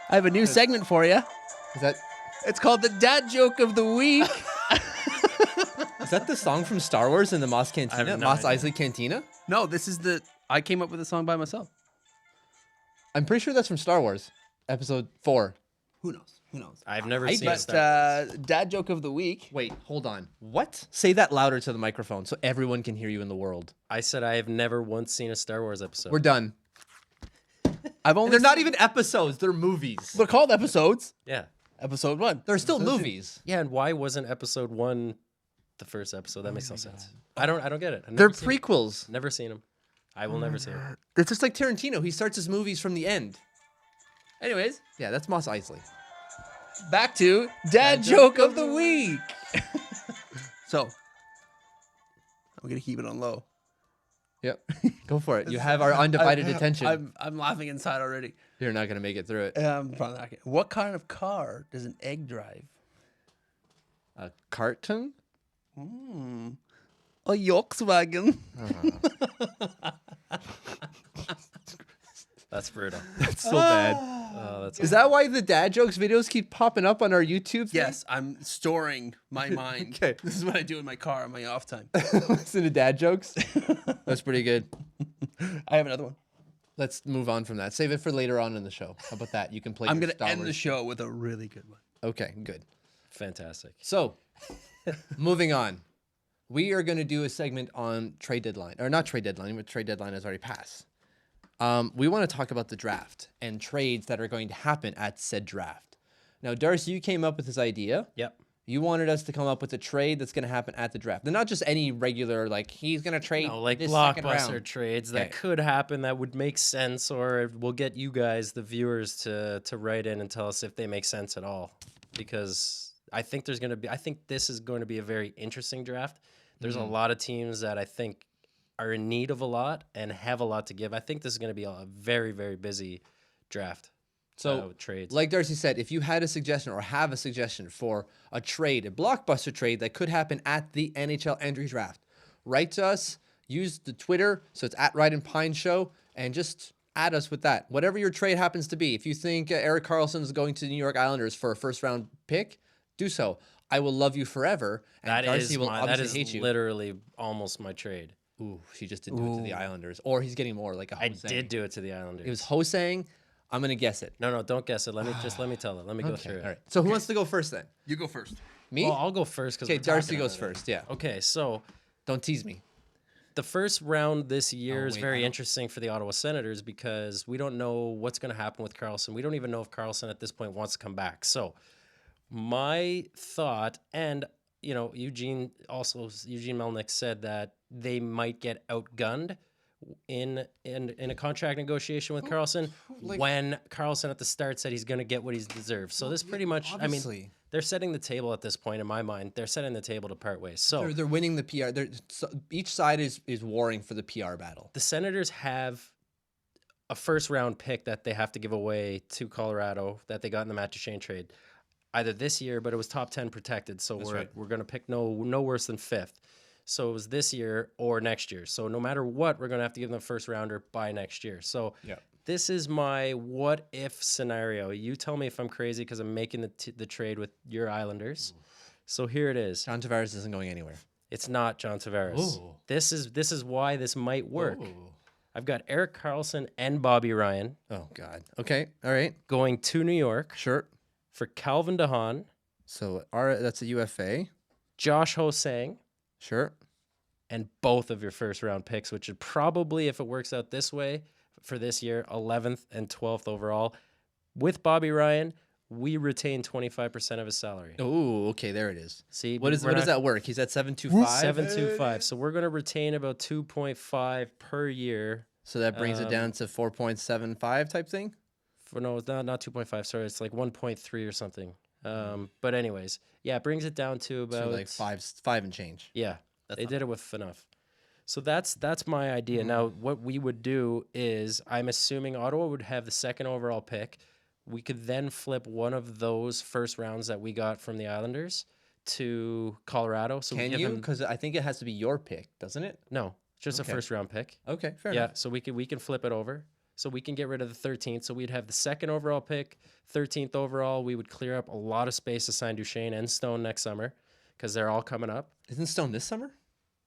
[SPEAKER 2] I have a new segment for you.
[SPEAKER 1] Is that
[SPEAKER 2] It's called the Dad Joke of the Week.
[SPEAKER 1] is that the song from Star Wars in the Mos Cantina?
[SPEAKER 4] no
[SPEAKER 1] Mos
[SPEAKER 4] idea.
[SPEAKER 1] Eisley Cantina?
[SPEAKER 2] No, this is I came up with the song by myself.
[SPEAKER 1] I'm pretty sure that's from Star Wars, Episode 4.
[SPEAKER 2] Who knows? Who knows?
[SPEAKER 4] I've never
[SPEAKER 1] I
[SPEAKER 4] seen
[SPEAKER 1] bet,
[SPEAKER 4] a Star Wars.
[SPEAKER 2] Dad Joke of the Week.
[SPEAKER 1] Wait, hold on. What? Say that louder to the microphone so everyone can hear you in the world.
[SPEAKER 4] I said I have never once seen a Star Wars episode.
[SPEAKER 1] We're done.
[SPEAKER 2] I've only
[SPEAKER 1] They're not even episodes. They're movies.
[SPEAKER 2] They're called episodes.
[SPEAKER 4] Yeah.
[SPEAKER 2] Episode 1.
[SPEAKER 1] They're still movies.
[SPEAKER 4] Yeah, and why wasn't episode 1 the first episode? That makes no sense. I don't get it. I've
[SPEAKER 1] They're
[SPEAKER 4] never seen it.
[SPEAKER 1] prequels.
[SPEAKER 4] Never seen them. I will never see them.
[SPEAKER 1] It's just like Tarantino. He starts his movies from the end.
[SPEAKER 2] Anyways,
[SPEAKER 1] Yeah, that's Mos Eisley.
[SPEAKER 2] back to Dad Joke of the Week. So, I'm going to keep it on low.
[SPEAKER 1] Yep. Go for it. You have our undivided attention.
[SPEAKER 2] I'm laughing inside already.
[SPEAKER 1] You're not going to make it through it.
[SPEAKER 2] Probably not gonna. What kind of car does an egg drive?
[SPEAKER 1] A cartoon?
[SPEAKER 2] A Volkswagen.
[SPEAKER 4] That's brutal.
[SPEAKER 1] That's so bad.
[SPEAKER 4] Oh, that's
[SPEAKER 1] Is that why the dad jokes videos keep popping up on our YouTube? thing?
[SPEAKER 2] Yes, I'm storing my mind.
[SPEAKER 1] Okay.
[SPEAKER 2] This is what I do in my car on my off time.
[SPEAKER 1] Listen to dad jokes. That's pretty good.
[SPEAKER 2] I have another one.
[SPEAKER 1] let's move on from that. Save it for later on in the show. How about that? You can play.
[SPEAKER 2] I'm
[SPEAKER 1] your
[SPEAKER 2] going to
[SPEAKER 1] Star
[SPEAKER 2] end the
[SPEAKER 1] Wars.
[SPEAKER 2] show with a really good one.
[SPEAKER 1] Okay, good.
[SPEAKER 4] Fantastic.
[SPEAKER 1] So, moving on. We are going to do a segment on trade deadline, or not trade deadline, but trade deadline has already passed. We want to talk about the draft and trades that are going to happen at said draft. Now, Darcy, you came up with this idea.
[SPEAKER 4] Yep.
[SPEAKER 1] You wanted us to come up with a trade that's going to happen at the draft. They're not just any regular, like, he's going to trade
[SPEAKER 4] No, like
[SPEAKER 1] this second
[SPEAKER 4] blockbuster
[SPEAKER 1] round.
[SPEAKER 4] trades
[SPEAKER 1] Okay.
[SPEAKER 4] that could happen that would make sense, or will get you guys, the viewers, to write in and tell us if they make sense at all. Because I think this is going to be a very interesting draft. There's a lot of teams that I think are in need of a lot and have a lot to give. I think this is going to be a very, very busy draft.
[SPEAKER 1] So,
[SPEAKER 4] trades.
[SPEAKER 1] like Darcy said, if you had a suggestion or have a suggestion for a trade, a blockbuster trade that could happen at the NHL entry draft, write to us, use the Twitter, so it's at Ride and Pine Show, and just add us with that. Whatever your trade happens to be. If you think Erik Karlsson is going to the New York Islanders for a first-round pick, do so. I will love you forever, and Darcy will obviously hate you.
[SPEAKER 4] Literally almost my trade.
[SPEAKER 1] Ooh, she just did do it to the Islanders. Or he's getting more, like a
[SPEAKER 4] I
[SPEAKER 1] Ho-Sang.
[SPEAKER 4] did do it to the Islanders.
[SPEAKER 1] It was Ho-Sang. I'm going to guess it.
[SPEAKER 4] No, don't guess it. Let me tell it. Let me go
[SPEAKER 1] Okay,
[SPEAKER 4] through it.
[SPEAKER 1] all right. So who wants to go first then?
[SPEAKER 2] You go first.
[SPEAKER 1] Me?
[SPEAKER 4] Well, I'll go first because
[SPEAKER 1] Okay, Darcy goes first, yeah.
[SPEAKER 4] Okay, so
[SPEAKER 1] Don't tease me.
[SPEAKER 4] the first round this year is
[SPEAKER 1] wait, I
[SPEAKER 4] very
[SPEAKER 1] don't-
[SPEAKER 4] interesting for the Ottawa Senators because we don't know what's going to happen with Karlsson. We don't even know if Karlsson at this point wants to come back. So my thought, and Eugene Melnick said that they might get outgunned in a contract negotiation with Karlsson when Karlsson at the start said he's going to get what he deserves. So this pretty much,
[SPEAKER 1] obviously.
[SPEAKER 4] they're setting the table at this point in my mind. They're setting the table to part ways. So
[SPEAKER 1] They're winning the PR. Each side is warring for the PR battle.
[SPEAKER 4] the Senators have a first round pick that they have to give away to Colorado that they got in the Matt Duchene trade either this year, but it was top 10 protected. So we're going to pick no worse than fifth. So it was this year or next year. So no matter what, we're going to have to give them a first rounder by next year. So this is my what if scenario. You tell me if I'm crazy because I'm making the trade with your Islanders. So here it is.
[SPEAKER 1] John Tavares isn't going anywhere.
[SPEAKER 4] It's not John Tavares.
[SPEAKER 1] Ooh.
[SPEAKER 4] This is why this might work.
[SPEAKER 1] Ooh.
[SPEAKER 4] I've got Erik Karlsson and Bobby Ryan
[SPEAKER 1] Oh, God. Okay. All right.
[SPEAKER 4] going to New York
[SPEAKER 1] Sure.
[SPEAKER 4] for Calvin DeHaan,
[SPEAKER 1] So that's a UFA.
[SPEAKER 4] Josh Ho-Sang,
[SPEAKER 1] Sure.
[SPEAKER 4] and both of your first round picks, which would probably, if it works out this way for this year, 11th and 12th overall. With Bobby Ryan, we retain 25% of his salary.
[SPEAKER 1] Oh, okay. There it is.
[SPEAKER 4] See,
[SPEAKER 1] What does that work? He's at 725.
[SPEAKER 4] 725. So we're going to retain about 2.5 per year.
[SPEAKER 1] So that brings it down to 4.75 type thing.
[SPEAKER 4] No, it's not 2.5. Sorry, it's like 1.3 or something. But anyways, yeah, it brings it down to about
[SPEAKER 1] So like five and change.
[SPEAKER 4] Yeah, they did it with enough. So that's my idea. Now, what we would do is, I'm assuming Ottawa would have the second overall pick. We could then flip one of those first rounds that we got from the Islanders to Colorado. So
[SPEAKER 1] Can
[SPEAKER 4] we give
[SPEAKER 1] you?
[SPEAKER 4] them,
[SPEAKER 1] Because I think it has to be your pick, doesn't it?
[SPEAKER 4] no, just
[SPEAKER 1] Okay.
[SPEAKER 4] a first round pick.
[SPEAKER 1] Okay, fair
[SPEAKER 4] Yeah,
[SPEAKER 1] enough.
[SPEAKER 4] so we can flip it over. So we can get rid of the 13th. So we'd have the second overall pick, 13th overall. We would clear up a lot of space to sign Duchene and Stone next summer because they're all coming up.
[SPEAKER 1] Isn't Stone this summer?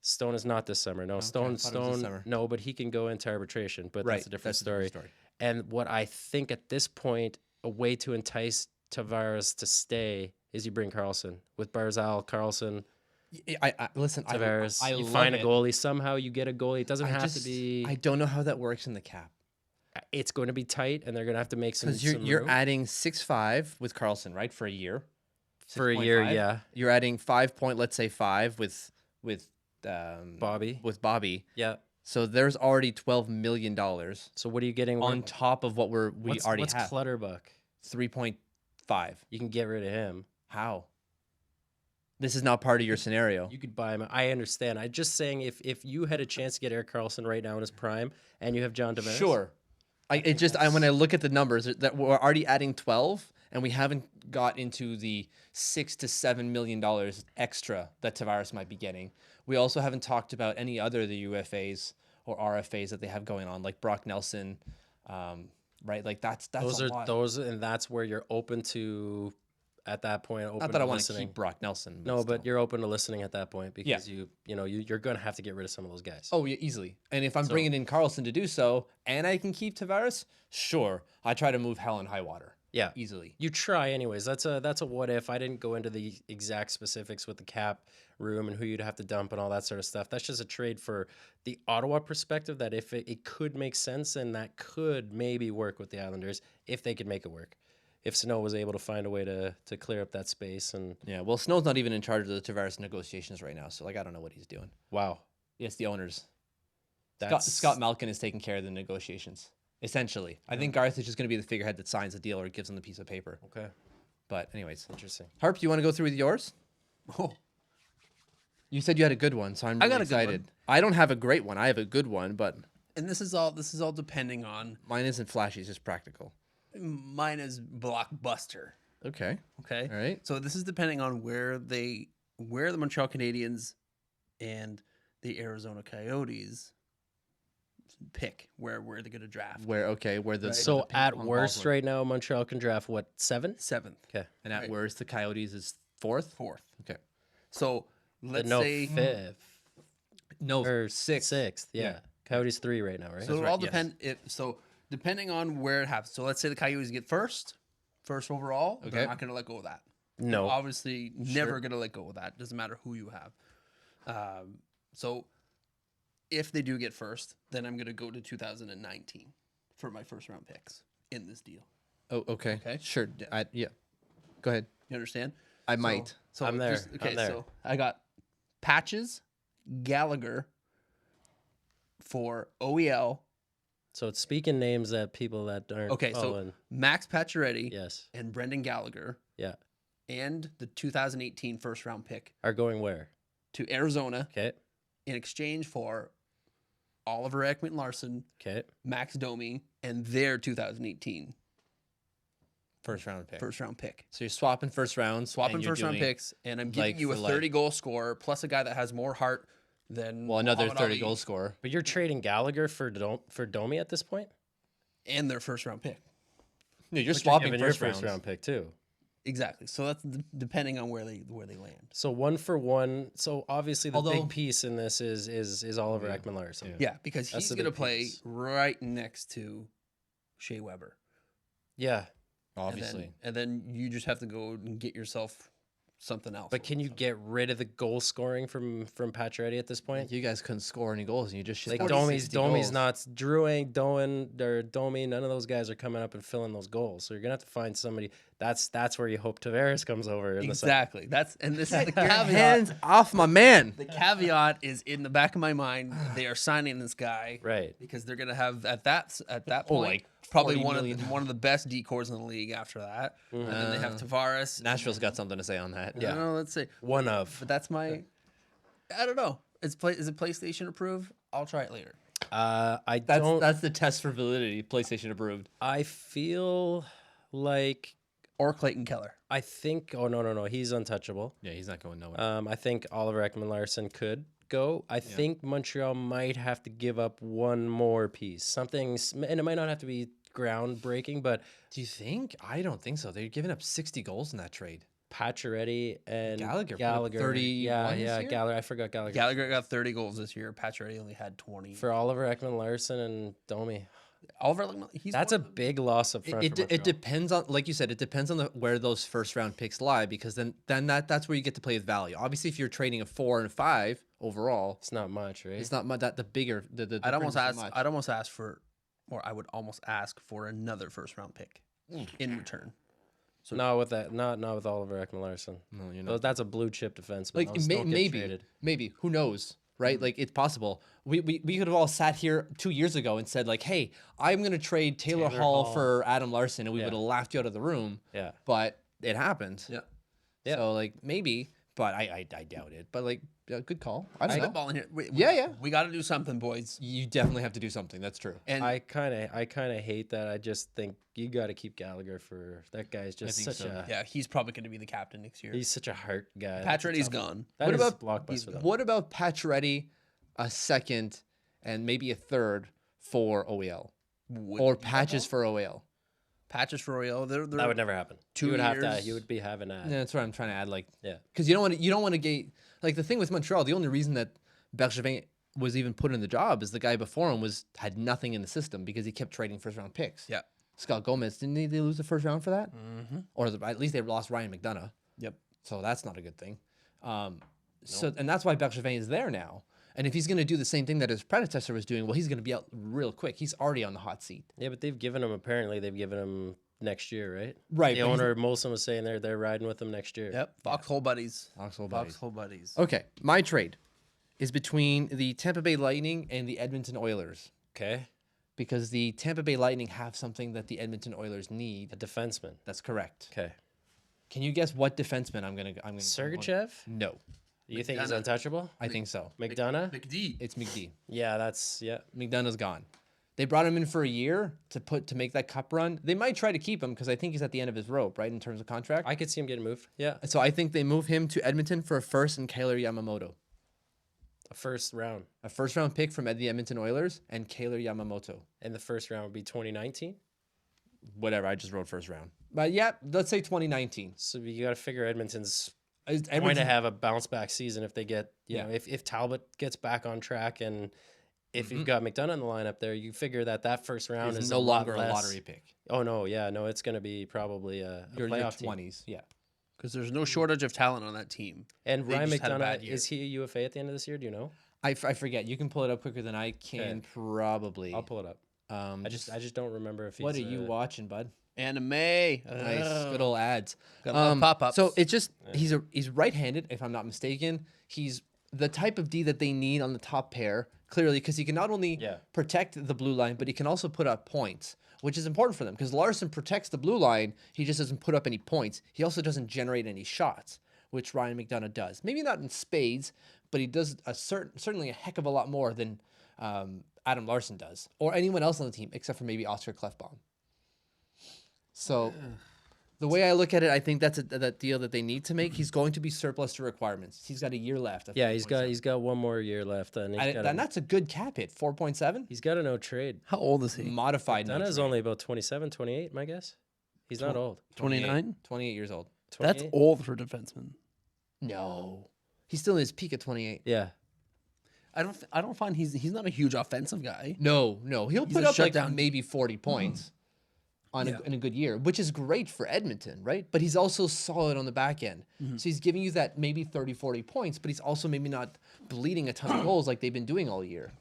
[SPEAKER 4] Stone is not this summer. No,
[SPEAKER 1] I thought it was this
[SPEAKER 4] Stone.
[SPEAKER 1] summer.
[SPEAKER 4] No, but he can go into arbitration. But
[SPEAKER 1] Right,
[SPEAKER 4] that's a different
[SPEAKER 1] that's a different
[SPEAKER 4] story.
[SPEAKER 1] story.
[SPEAKER 4] And what I think at this point, a way to entice Tavares to stay is you bring Karlsson with Barzal, Karlsson,
[SPEAKER 1] I listen.
[SPEAKER 4] Tavares.
[SPEAKER 1] I
[SPEAKER 4] You
[SPEAKER 1] love
[SPEAKER 4] find a
[SPEAKER 1] it.
[SPEAKER 4] goalie. Somehow you get a goalie. It doesn't
[SPEAKER 1] I
[SPEAKER 4] have
[SPEAKER 1] just,
[SPEAKER 4] to be.
[SPEAKER 1] I don't know how that works in the cap.
[SPEAKER 4] It's going to be tight, and they're going to have to make some.
[SPEAKER 1] Because you're
[SPEAKER 4] room.
[SPEAKER 1] adding 6.5 with Karlsson, right, for a year.
[SPEAKER 4] For a year,
[SPEAKER 1] 6.5.
[SPEAKER 4] yeah.
[SPEAKER 1] You're adding 5 with
[SPEAKER 4] Bobby.
[SPEAKER 1] with Bobby.
[SPEAKER 4] Yeah.
[SPEAKER 1] So there's already $12 million
[SPEAKER 4] So what are you getting
[SPEAKER 1] on top of what we
[SPEAKER 4] what's,
[SPEAKER 1] already
[SPEAKER 4] what's
[SPEAKER 1] have.
[SPEAKER 4] Clutterbuck?
[SPEAKER 1] 3.5.
[SPEAKER 4] You can get rid of him.
[SPEAKER 1] How? This is not part of your scenario.
[SPEAKER 4] You could buy him. I understand. I'm just saying if you had a chance to get Erik Karlsson right now in his prime, and you have John Tavares.
[SPEAKER 1] Sure. When I look at the numbers, that we're already adding 12, and we haven't got into the $6 to $7 million extra that Tavares might be getting. We also haven't talked about any other of the UFAs or RFAs that they have going on, like Brock Nelson, right? Like that's
[SPEAKER 4] Those
[SPEAKER 1] a
[SPEAKER 4] are
[SPEAKER 1] lot.
[SPEAKER 4] those, and that's where you're open to at that point open
[SPEAKER 1] Not that I
[SPEAKER 4] to
[SPEAKER 1] want to
[SPEAKER 4] listening.
[SPEAKER 1] keep Brock Nelson.
[SPEAKER 4] No,
[SPEAKER 1] still.
[SPEAKER 4] but you're open to listening at that point because you're going to have to get rid of some of those guys.
[SPEAKER 1] Oh, yeah, easily. And if I'm
[SPEAKER 4] So-
[SPEAKER 1] bringing in Carlson to do so, and I can keep Tavares, sure, I try to move hell and high water.
[SPEAKER 4] Yeah.
[SPEAKER 1] Easily.
[SPEAKER 4] You try anyways. That's a what if. I didn't go into the exact specifics with the cap room and who you'd have to dump and all that sort of stuff. That's just a trade for the Ottawa perspective that if it could make sense and that could maybe work with the Islanders if they could make it work. If Snow was able to find a way to clear up that space and
[SPEAKER 1] Yeah, well, Snow's not even in charge of the Tavares negotiations right now, so I don't know what he's doing.
[SPEAKER 4] wow.
[SPEAKER 1] It's the owners.
[SPEAKER 4] That's
[SPEAKER 1] Scott Malkin is taking care of the negotiations, essentially. I think Garth is just going to be the figurehead that signs the deal or gives him the piece of paper.
[SPEAKER 4] okay.
[SPEAKER 1] But anyways.
[SPEAKER 4] Interesting.
[SPEAKER 1] Harp, do you want to go through with yours?
[SPEAKER 2] Oh,
[SPEAKER 1] You said you had a good one, so I'm
[SPEAKER 2] I
[SPEAKER 1] really
[SPEAKER 2] got a good
[SPEAKER 1] excited.
[SPEAKER 2] one.
[SPEAKER 1] I don't have a great one. I have a good one, but
[SPEAKER 2] and this is all depending on.
[SPEAKER 1] mine isn't flashy. It's just practical.
[SPEAKER 2] Mine is blockbuster.
[SPEAKER 1] Okay.
[SPEAKER 2] Okay.
[SPEAKER 1] All right.
[SPEAKER 2] So this is depending on where the Montreal Canadiens and the Arizona Coyotes pick where they're going to draft.
[SPEAKER 1] Where the
[SPEAKER 2] Right.
[SPEAKER 4] So
[SPEAKER 1] the ping
[SPEAKER 4] at
[SPEAKER 1] pong
[SPEAKER 4] worst
[SPEAKER 1] balls were.
[SPEAKER 4] right now, Montreal can draft what, 7?
[SPEAKER 2] 7th,
[SPEAKER 4] Okay.
[SPEAKER 1] And at
[SPEAKER 2] Right.
[SPEAKER 1] worst, the Coyotes is 4th.
[SPEAKER 2] 4th.
[SPEAKER 1] Okay.
[SPEAKER 2] So let's
[SPEAKER 4] no,
[SPEAKER 2] say
[SPEAKER 4] 5th
[SPEAKER 1] No,
[SPEAKER 4] or
[SPEAKER 1] 6th.
[SPEAKER 4] 6th. Yeah.
[SPEAKER 1] Yeah.
[SPEAKER 4] Coyotes 3 right now, right?
[SPEAKER 2] so it
[SPEAKER 1] right,
[SPEAKER 2] all
[SPEAKER 1] yes.
[SPEAKER 2] depend. Depending on where it happens. So let's say the Coyotes get first overall.
[SPEAKER 1] Okay.
[SPEAKER 2] They're not going to let go of that.
[SPEAKER 4] No.
[SPEAKER 2] Obviously, never going to let go of that. Doesn't matter who you have. So if they do get first, then I'm going to go to 2019 for my first round picks in this deal.
[SPEAKER 1] Oh, okay.
[SPEAKER 2] Okay.
[SPEAKER 1] Sure. Yeah. Go ahead.
[SPEAKER 2] You understand?
[SPEAKER 1] I might.
[SPEAKER 2] So
[SPEAKER 4] I'm there.
[SPEAKER 2] okay,
[SPEAKER 4] I'm there.
[SPEAKER 2] so I got Patches, Gallagher for OEL.
[SPEAKER 4] So it's speaking names that people that aren't
[SPEAKER 2] Okay, so
[SPEAKER 4] following.
[SPEAKER 2] Max Pacioretty
[SPEAKER 4] Yes.
[SPEAKER 2] and Brendan Gallagher
[SPEAKER 4] Yeah.
[SPEAKER 2] and the 2018 first round pick
[SPEAKER 4] Are going where?
[SPEAKER 2] to Arizona
[SPEAKER 4] Okay.
[SPEAKER 2] in exchange for Oliver Ekman-Larsson,
[SPEAKER 4] Okay.
[SPEAKER 2] Max Domi, and their 2018
[SPEAKER 1] First round pick.
[SPEAKER 2] first round pick.
[SPEAKER 1] So you're swapping first rounds.
[SPEAKER 2] Swapping
[SPEAKER 1] and you're
[SPEAKER 2] first round
[SPEAKER 1] doing-
[SPEAKER 2] picks, and I'm giving
[SPEAKER 1] like
[SPEAKER 2] you a
[SPEAKER 1] for like.
[SPEAKER 2] 30 goal scorer plus a guy that has more heart than
[SPEAKER 1] Well, another
[SPEAKER 2] Muhammad
[SPEAKER 1] 30
[SPEAKER 2] Ali
[SPEAKER 1] goal scorer.
[SPEAKER 4] But you're trading Gallagher for Domi at this point?
[SPEAKER 2] and their first round pick.
[SPEAKER 1] No, you're
[SPEAKER 4] But
[SPEAKER 1] swapping
[SPEAKER 4] giving
[SPEAKER 1] first
[SPEAKER 4] your
[SPEAKER 1] rounds.
[SPEAKER 4] first round pick too.
[SPEAKER 2] Exactly. So that's depending on where they land.
[SPEAKER 4] So 1 for 1. So obviously the
[SPEAKER 1] Although-
[SPEAKER 4] big piece in this is Oliver Ekman-Larsson.
[SPEAKER 1] Yeah.
[SPEAKER 2] Yeah, because
[SPEAKER 4] That's
[SPEAKER 2] he's
[SPEAKER 4] the
[SPEAKER 2] going to
[SPEAKER 4] big
[SPEAKER 2] play
[SPEAKER 4] piece.
[SPEAKER 2] right next to Shea Weber.
[SPEAKER 4] Yeah.
[SPEAKER 1] Obviously.
[SPEAKER 2] And then you just have to go and get yourself something else.
[SPEAKER 4] But can you get rid of the goal scoring from Pacioretty at this point?
[SPEAKER 1] You guys couldn't score any goals, and you just
[SPEAKER 4] Like
[SPEAKER 1] shipped out
[SPEAKER 4] Domi's
[SPEAKER 1] 60 goals.
[SPEAKER 4] not Drouin, Doan, or Domi. None of those guys are coming up and filling those goals. So you're gonna have to find somebody. That's where you hope Tavares comes over. In
[SPEAKER 2] exactly. This is the
[SPEAKER 1] Your
[SPEAKER 2] caveat.
[SPEAKER 1] hands off my man.
[SPEAKER 2] The caveat is in the back of my mind. They are signing this guy
[SPEAKER 4] Right.
[SPEAKER 2] because they're going to have at that point
[SPEAKER 1] like
[SPEAKER 2] probably
[SPEAKER 1] 40
[SPEAKER 2] one
[SPEAKER 1] million.
[SPEAKER 2] of the best decors in the league after that. And then they have Tavares.
[SPEAKER 1] Nashville's got something to say on that.
[SPEAKER 2] Yeah. No, let's see.
[SPEAKER 4] One of.
[SPEAKER 2] But that's my. I don't know. Is it PlayStation approved? I'll try it later.
[SPEAKER 1] That's the test for validity. PlayStation approved.
[SPEAKER 4] I feel like
[SPEAKER 2] Or Clayton Keller.
[SPEAKER 4] I think. Oh no, he's untouchable.
[SPEAKER 1] Yeah, he's not going nowhere.
[SPEAKER 4] I think Oliver Ekman-Larsson could go. I think Montreal might have to give up one more piece. Something, and it might not have to be groundbreaking, but
[SPEAKER 1] Do you think? I don't think so. They're giving up 60 goals in that trade.
[SPEAKER 4] Pacioretty and
[SPEAKER 1] Gallagher put up 31 this year?
[SPEAKER 4] Gallagher. I forgot Gallagher.
[SPEAKER 2] Gallagher got 30 goals this year. Pacioretty only had 20.
[SPEAKER 4] For Oliver Ekman-Larsson and Domi.
[SPEAKER 2] Oliver, he's
[SPEAKER 4] That's a big loss up front.
[SPEAKER 1] It,
[SPEAKER 4] for
[SPEAKER 1] it
[SPEAKER 4] Montreal.
[SPEAKER 1] depends on, like you said, it depends on where those first round picks lie, because then that's where you get to play with value. Obviously, if you're trading a 4 and 5 overall,
[SPEAKER 4] It's not much, right?
[SPEAKER 1] it's not much. That the bigger the
[SPEAKER 2] I'd almost
[SPEAKER 1] difference is
[SPEAKER 2] ask.
[SPEAKER 1] much.
[SPEAKER 2] I'd almost ask for, or I would almost ask for another first round pick in return.
[SPEAKER 4] Not with that. Not with Oliver Ekman-Larsson.
[SPEAKER 1] No, you're
[SPEAKER 4] Well,
[SPEAKER 1] not.
[SPEAKER 4] that's a blue chip defenseman.
[SPEAKER 1] Like
[SPEAKER 4] They'll still get
[SPEAKER 1] maybe,
[SPEAKER 4] traded.
[SPEAKER 1] maybe who knows, right? Like it's possible. We could have all sat here 2 years ago and said like, "Hey, I'm going to trade Taylor Hall for Adam Larson," and we
[SPEAKER 4] Yeah.
[SPEAKER 1] would have laughed you out of the room.
[SPEAKER 4] Yeah.
[SPEAKER 1] But it happened.
[SPEAKER 2] Yeah.
[SPEAKER 4] Yeah.
[SPEAKER 1] So like maybe, but I doubt it. But like, good call. I don't know.
[SPEAKER 2] Spitballing here.
[SPEAKER 1] Yeah.
[SPEAKER 2] We got to do something, boys.
[SPEAKER 1] You definitely have to do something. That's true.
[SPEAKER 2] And
[SPEAKER 4] I kind of hate that. I just think you got to keep Gallagher for that guy's just
[SPEAKER 1] think
[SPEAKER 4] such
[SPEAKER 1] so.
[SPEAKER 4] a.
[SPEAKER 2] yeah, he's probably going to be the captain next year.
[SPEAKER 4] He's such a heart guy.
[SPEAKER 2] Pacioretty's gone.
[SPEAKER 4] That
[SPEAKER 1] What
[SPEAKER 4] is
[SPEAKER 1] about-
[SPEAKER 4] blockbuster though?
[SPEAKER 1] What about Pacioretty, a second, and maybe a third for OEL,
[SPEAKER 2] Would
[SPEAKER 1] or
[SPEAKER 2] you
[SPEAKER 1] Patches
[SPEAKER 2] have
[SPEAKER 1] for OEL?
[SPEAKER 2] Patrice Royal. They're
[SPEAKER 4] That would never happen.
[SPEAKER 2] 2
[SPEAKER 4] You would have to.
[SPEAKER 2] years.
[SPEAKER 4] You would be having that.
[SPEAKER 1] Yeah, that's what I'm trying to add. Like,
[SPEAKER 4] Yeah.
[SPEAKER 1] because you don't want to get like the thing with Montreal. The only reason that Bergevin was even put in the job is the guy before him had nothing in the system because he kept trading first round picks.
[SPEAKER 2] Yeah.
[SPEAKER 1] Scott Gomez, didn't they lose the first round for that?
[SPEAKER 2] Mm-hmm.
[SPEAKER 1] Or at least they lost Ryan McDonough.
[SPEAKER 2] Yep.
[SPEAKER 1] So that's not a good thing. So and that's why Bergevin is there now. And if he's going to do the same thing that his predecessor was doing, well, he's going to be out real quick. He's already on the hot seat.
[SPEAKER 4] Yeah, but they've given him next year, right?
[SPEAKER 1] Right.
[SPEAKER 4] The owner, Molson, was saying they're riding with him next year.
[SPEAKER 2] Yep. Foxhole buddies.
[SPEAKER 1] Foxhole buddies.
[SPEAKER 2] Foxhole buddies.
[SPEAKER 1] Okay, my trade is between the Tampa Bay Lightning and the Edmonton Oilers.
[SPEAKER 4] Okay.
[SPEAKER 1] Because the Tampa Bay Lightning have something that the Edmonton Oilers need.
[SPEAKER 4] A defenseman.
[SPEAKER 1] That's correct.
[SPEAKER 4] Okay.
[SPEAKER 1] Can you guess what defenseman I'm gonna
[SPEAKER 4] Sergachev?
[SPEAKER 1] No,
[SPEAKER 4] You think he's
[SPEAKER 2] McDonough.
[SPEAKER 4] untouchable?
[SPEAKER 1] I think so.
[SPEAKER 4] McDonough?
[SPEAKER 2] McD.
[SPEAKER 1] It's McD.
[SPEAKER 4] Yeah, yeah.
[SPEAKER 1] McDonough's gone. They brought him in for a year to make that cup run. They might try to keep him because I think he's at the end of his rope, right, in terms of contract.
[SPEAKER 4] I could see him getting moved. Yeah.
[SPEAKER 1] So I think they move him to Edmonton for a first and Kailer Yamamoto.
[SPEAKER 4] A first round.
[SPEAKER 1] A first round pick from the Edmonton Oilers and Kailer Yamamoto.
[SPEAKER 4] And the first round would be 2019.
[SPEAKER 1] Whatever, I just wrote first round. But yeah, let's say 2019.
[SPEAKER 4] So you got to figure Edmonton's going to
[SPEAKER 1] Edmonton,
[SPEAKER 4] have a bounce back season if they get, you know, if Talbot gets back on track and if you've got McDonough in the lineup there, you figure that first round
[SPEAKER 1] is
[SPEAKER 4] is
[SPEAKER 1] no longer a
[SPEAKER 4] less.
[SPEAKER 1] lottery pick.
[SPEAKER 4] Oh, no. Yeah. No, it's going to be probably a
[SPEAKER 1] Your
[SPEAKER 4] playoff team.
[SPEAKER 1] 20s, yeah.
[SPEAKER 2] Because there's no shortage of talent on that team.
[SPEAKER 4] And
[SPEAKER 2] They
[SPEAKER 4] Ryan
[SPEAKER 2] just had a bad
[SPEAKER 4] McDonough,
[SPEAKER 2] year.
[SPEAKER 4] is he a UFA at the end of this year? Do you know?
[SPEAKER 1] I forget. You can pull it up quicker than I can, probably.
[SPEAKER 4] I'll pull it up. I just don't remember if he's
[SPEAKER 1] What are you watching, bud?
[SPEAKER 2] Anime.
[SPEAKER 1] Nice, good old ads.
[SPEAKER 2] Pop-ups.
[SPEAKER 1] So it's just he's right-handed, if I'm not mistaken. He's the type of D that they need on the top pair, clearly, because he can not only protect the blue line, but he can also put up points, which is important for them. Because Larson protects the blue line, he just doesn't put up any points. He also doesn't generate any shots, which Ryan McDonough does. Maybe not in spades, but he does certainly a heck of a lot more than Adam Larson does, or anyone else on the team, except for maybe Oscar Klefbom. So the way I look at it, I think that's that deal that they need to make. He's going to be surplus to requirements. He's got a year left.
[SPEAKER 4] Yeah, he's got one more year left, and
[SPEAKER 1] that's a good cap hit, 4.7.
[SPEAKER 4] He's got a no trade.
[SPEAKER 2] How old is he?
[SPEAKER 1] Modified.
[SPEAKER 4] Donna's only about 27, 28, my guess. He's not old.
[SPEAKER 2] 29?
[SPEAKER 1] 28 years old.
[SPEAKER 4] 28?
[SPEAKER 2] That's old for a defenseman.
[SPEAKER 1] No, he's still in his peak at 28.
[SPEAKER 4] Yeah.
[SPEAKER 2] I don't find he's not a huge offensive guy.
[SPEAKER 1] No, he'll
[SPEAKER 2] He's
[SPEAKER 1] put
[SPEAKER 2] a
[SPEAKER 1] up like
[SPEAKER 2] shutdown.
[SPEAKER 1] maybe 40 points in a good year, which is great for Edmonton, right? But he's also solid on the back end. So he's giving you that maybe 30, 40 points, but he's also maybe not bleeding a ton of goals like they've been doing all year.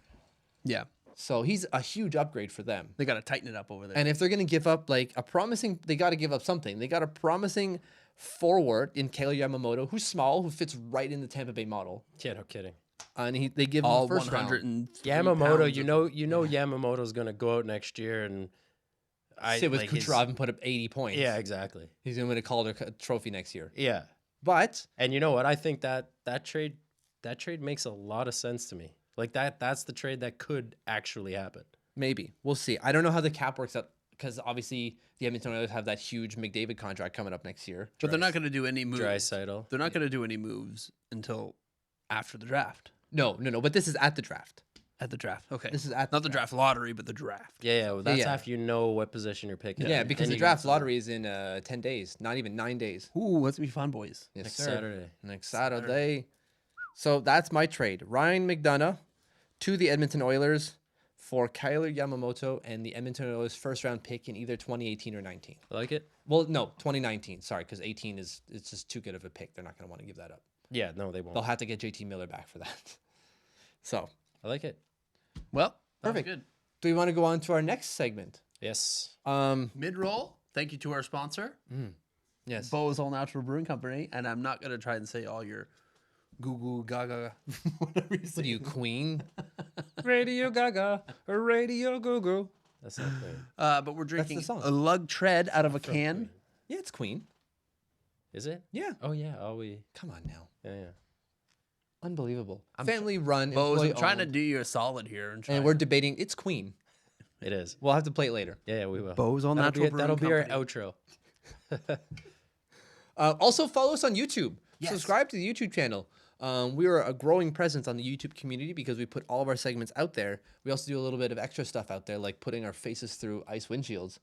[SPEAKER 2] Yeah.
[SPEAKER 1] So he's a huge upgrade for them.
[SPEAKER 2] They got to tighten it up over there.
[SPEAKER 1] And if they're going to give up like a promising, they got to give up something. They got a promising forward in Kailer Yamamoto, who's small, who fits right in the Tampa Bay model.
[SPEAKER 4] Yeah, no kidding.
[SPEAKER 1] And they give him
[SPEAKER 2] all
[SPEAKER 1] the first
[SPEAKER 2] 100
[SPEAKER 1] round.
[SPEAKER 2] and
[SPEAKER 4] Yamamoto, you know Yamamoto's going to go out next year and
[SPEAKER 1] Sit with Kucherov and put up 80 points.
[SPEAKER 4] Yeah, exactly.
[SPEAKER 1] He's going to win a Calder Trophy next year.
[SPEAKER 4] Yeah.
[SPEAKER 1] But
[SPEAKER 4] And you know what? I think that trade makes a lot of sense to me. Like that's the trade that could actually happen.
[SPEAKER 1] maybe. We'll see. I don't know how the cap works out because obviously the Edmonton Oilers have that huge McDavid contract coming up next year.
[SPEAKER 2] But they're not going to do any moves.
[SPEAKER 4] Draisaitl.
[SPEAKER 2] They're not going to do any moves until after the draft.
[SPEAKER 1] No. But this is at the draft.
[SPEAKER 2] At the draft. Okay.
[SPEAKER 1] This is at
[SPEAKER 2] not the draft lottery, but the draft.
[SPEAKER 4] Yeah, well, that's
[SPEAKER 1] Yeah.
[SPEAKER 4] after you know what position you're picking.
[SPEAKER 1] Yeah, because
[SPEAKER 4] And
[SPEAKER 1] the
[SPEAKER 4] you-
[SPEAKER 1] draft lottery is in 10 days, not even 9 days.
[SPEAKER 2] Ooh, let's be fun, boys.
[SPEAKER 1] Yes,
[SPEAKER 4] Next
[SPEAKER 1] sir.
[SPEAKER 4] Saturday.
[SPEAKER 1] Next Saturday. So that's my trade. Ryan McDonough to the Edmonton Oilers for Kailer Yamamoto and the Edmonton Oilers first round pick in either 2018 or 19.
[SPEAKER 4] I like it.
[SPEAKER 1] Well, no, 2019. Sorry, because 18 it's just too good of a pick. They're not going to want to give that up.
[SPEAKER 4] Yeah, no, they won't.
[SPEAKER 1] They'll have to get JT Miller back for that. So,
[SPEAKER 4] I like it.
[SPEAKER 2] Well,
[SPEAKER 1] perfect.
[SPEAKER 2] Good.
[SPEAKER 1] Do we want to go on to our next segment?
[SPEAKER 4] Yes.
[SPEAKER 2] Mid-roll. Thank you to our sponsor,
[SPEAKER 1] Yes.
[SPEAKER 2] Bo's All Natural Brewing Company, and I'm not gonna try and say all your goo goo gaga whatever you say.
[SPEAKER 1] What are you, Queen?
[SPEAKER 4] Radio Gaga, or Radio Goo. That's not clear.
[SPEAKER 2] But we're drinking
[SPEAKER 1] song.
[SPEAKER 2] a lug tread out of a can.
[SPEAKER 1] Yeah, it's Queen.
[SPEAKER 4] Is it?
[SPEAKER 1] Yeah.
[SPEAKER 4] Oh yeah. Oh we.
[SPEAKER 1] Come on now.
[SPEAKER 4] Yeah.
[SPEAKER 1] Unbelievable. Family run.
[SPEAKER 2] Bo's, I'm
[SPEAKER 1] employee
[SPEAKER 2] trying to
[SPEAKER 1] owned,
[SPEAKER 2] do you a solid here,
[SPEAKER 1] and we're debating. It's Queen.
[SPEAKER 4] It is.
[SPEAKER 1] We'll have to play it later.
[SPEAKER 4] Yeah, we will.
[SPEAKER 2] Bo's All
[SPEAKER 4] That'll
[SPEAKER 2] Natural
[SPEAKER 4] be,
[SPEAKER 2] Brewing
[SPEAKER 4] that'll be our
[SPEAKER 2] Company.
[SPEAKER 4] outro.
[SPEAKER 1] Also, follow us on YouTube.
[SPEAKER 2] Yes.
[SPEAKER 1] Subscribe to the YouTube channel. We are a growing presence on the YouTube community because we put all of our segments out there. We also do a little bit of extra stuff out there, like putting our faces through ice windshields.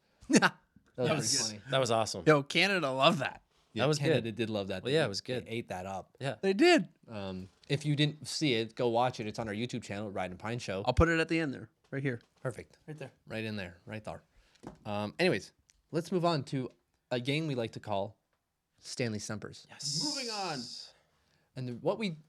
[SPEAKER 1] That was
[SPEAKER 2] That
[SPEAKER 1] pretty
[SPEAKER 2] was
[SPEAKER 1] funny.
[SPEAKER 4] That was awesome.
[SPEAKER 2] Yo, Canada love that.
[SPEAKER 1] Yeah,
[SPEAKER 4] That was
[SPEAKER 1] Canada
[SPEAKER 4] good.
[SPEAKER 1] did love that.
[SPEAKER 4] Well, yeah, it was
[SPEAKER 1] They
[SPEAKER 4] good.
[SPEAKER 1] ate that up.
[SPEAKER 4] Yeah.
[SPEAKER 2] They did.
[SPEAKER 1] If you didn't see it, go watch it. It's on our YouTube channel, Ride and Pine Show.
[SPEAKER 2] I'll put it at the end there, right here.
[SPEAKER 1] Perfect.
[SPEAKER 2] Right there.
[SPEAKER 1] Right in there. Right there. Anyways, let's move on to a game we like to call Stanley Stumpers.
[SPEAKER 4] Yes.
[SPEAKER 2] Moving on.
[SPEAKER 1] And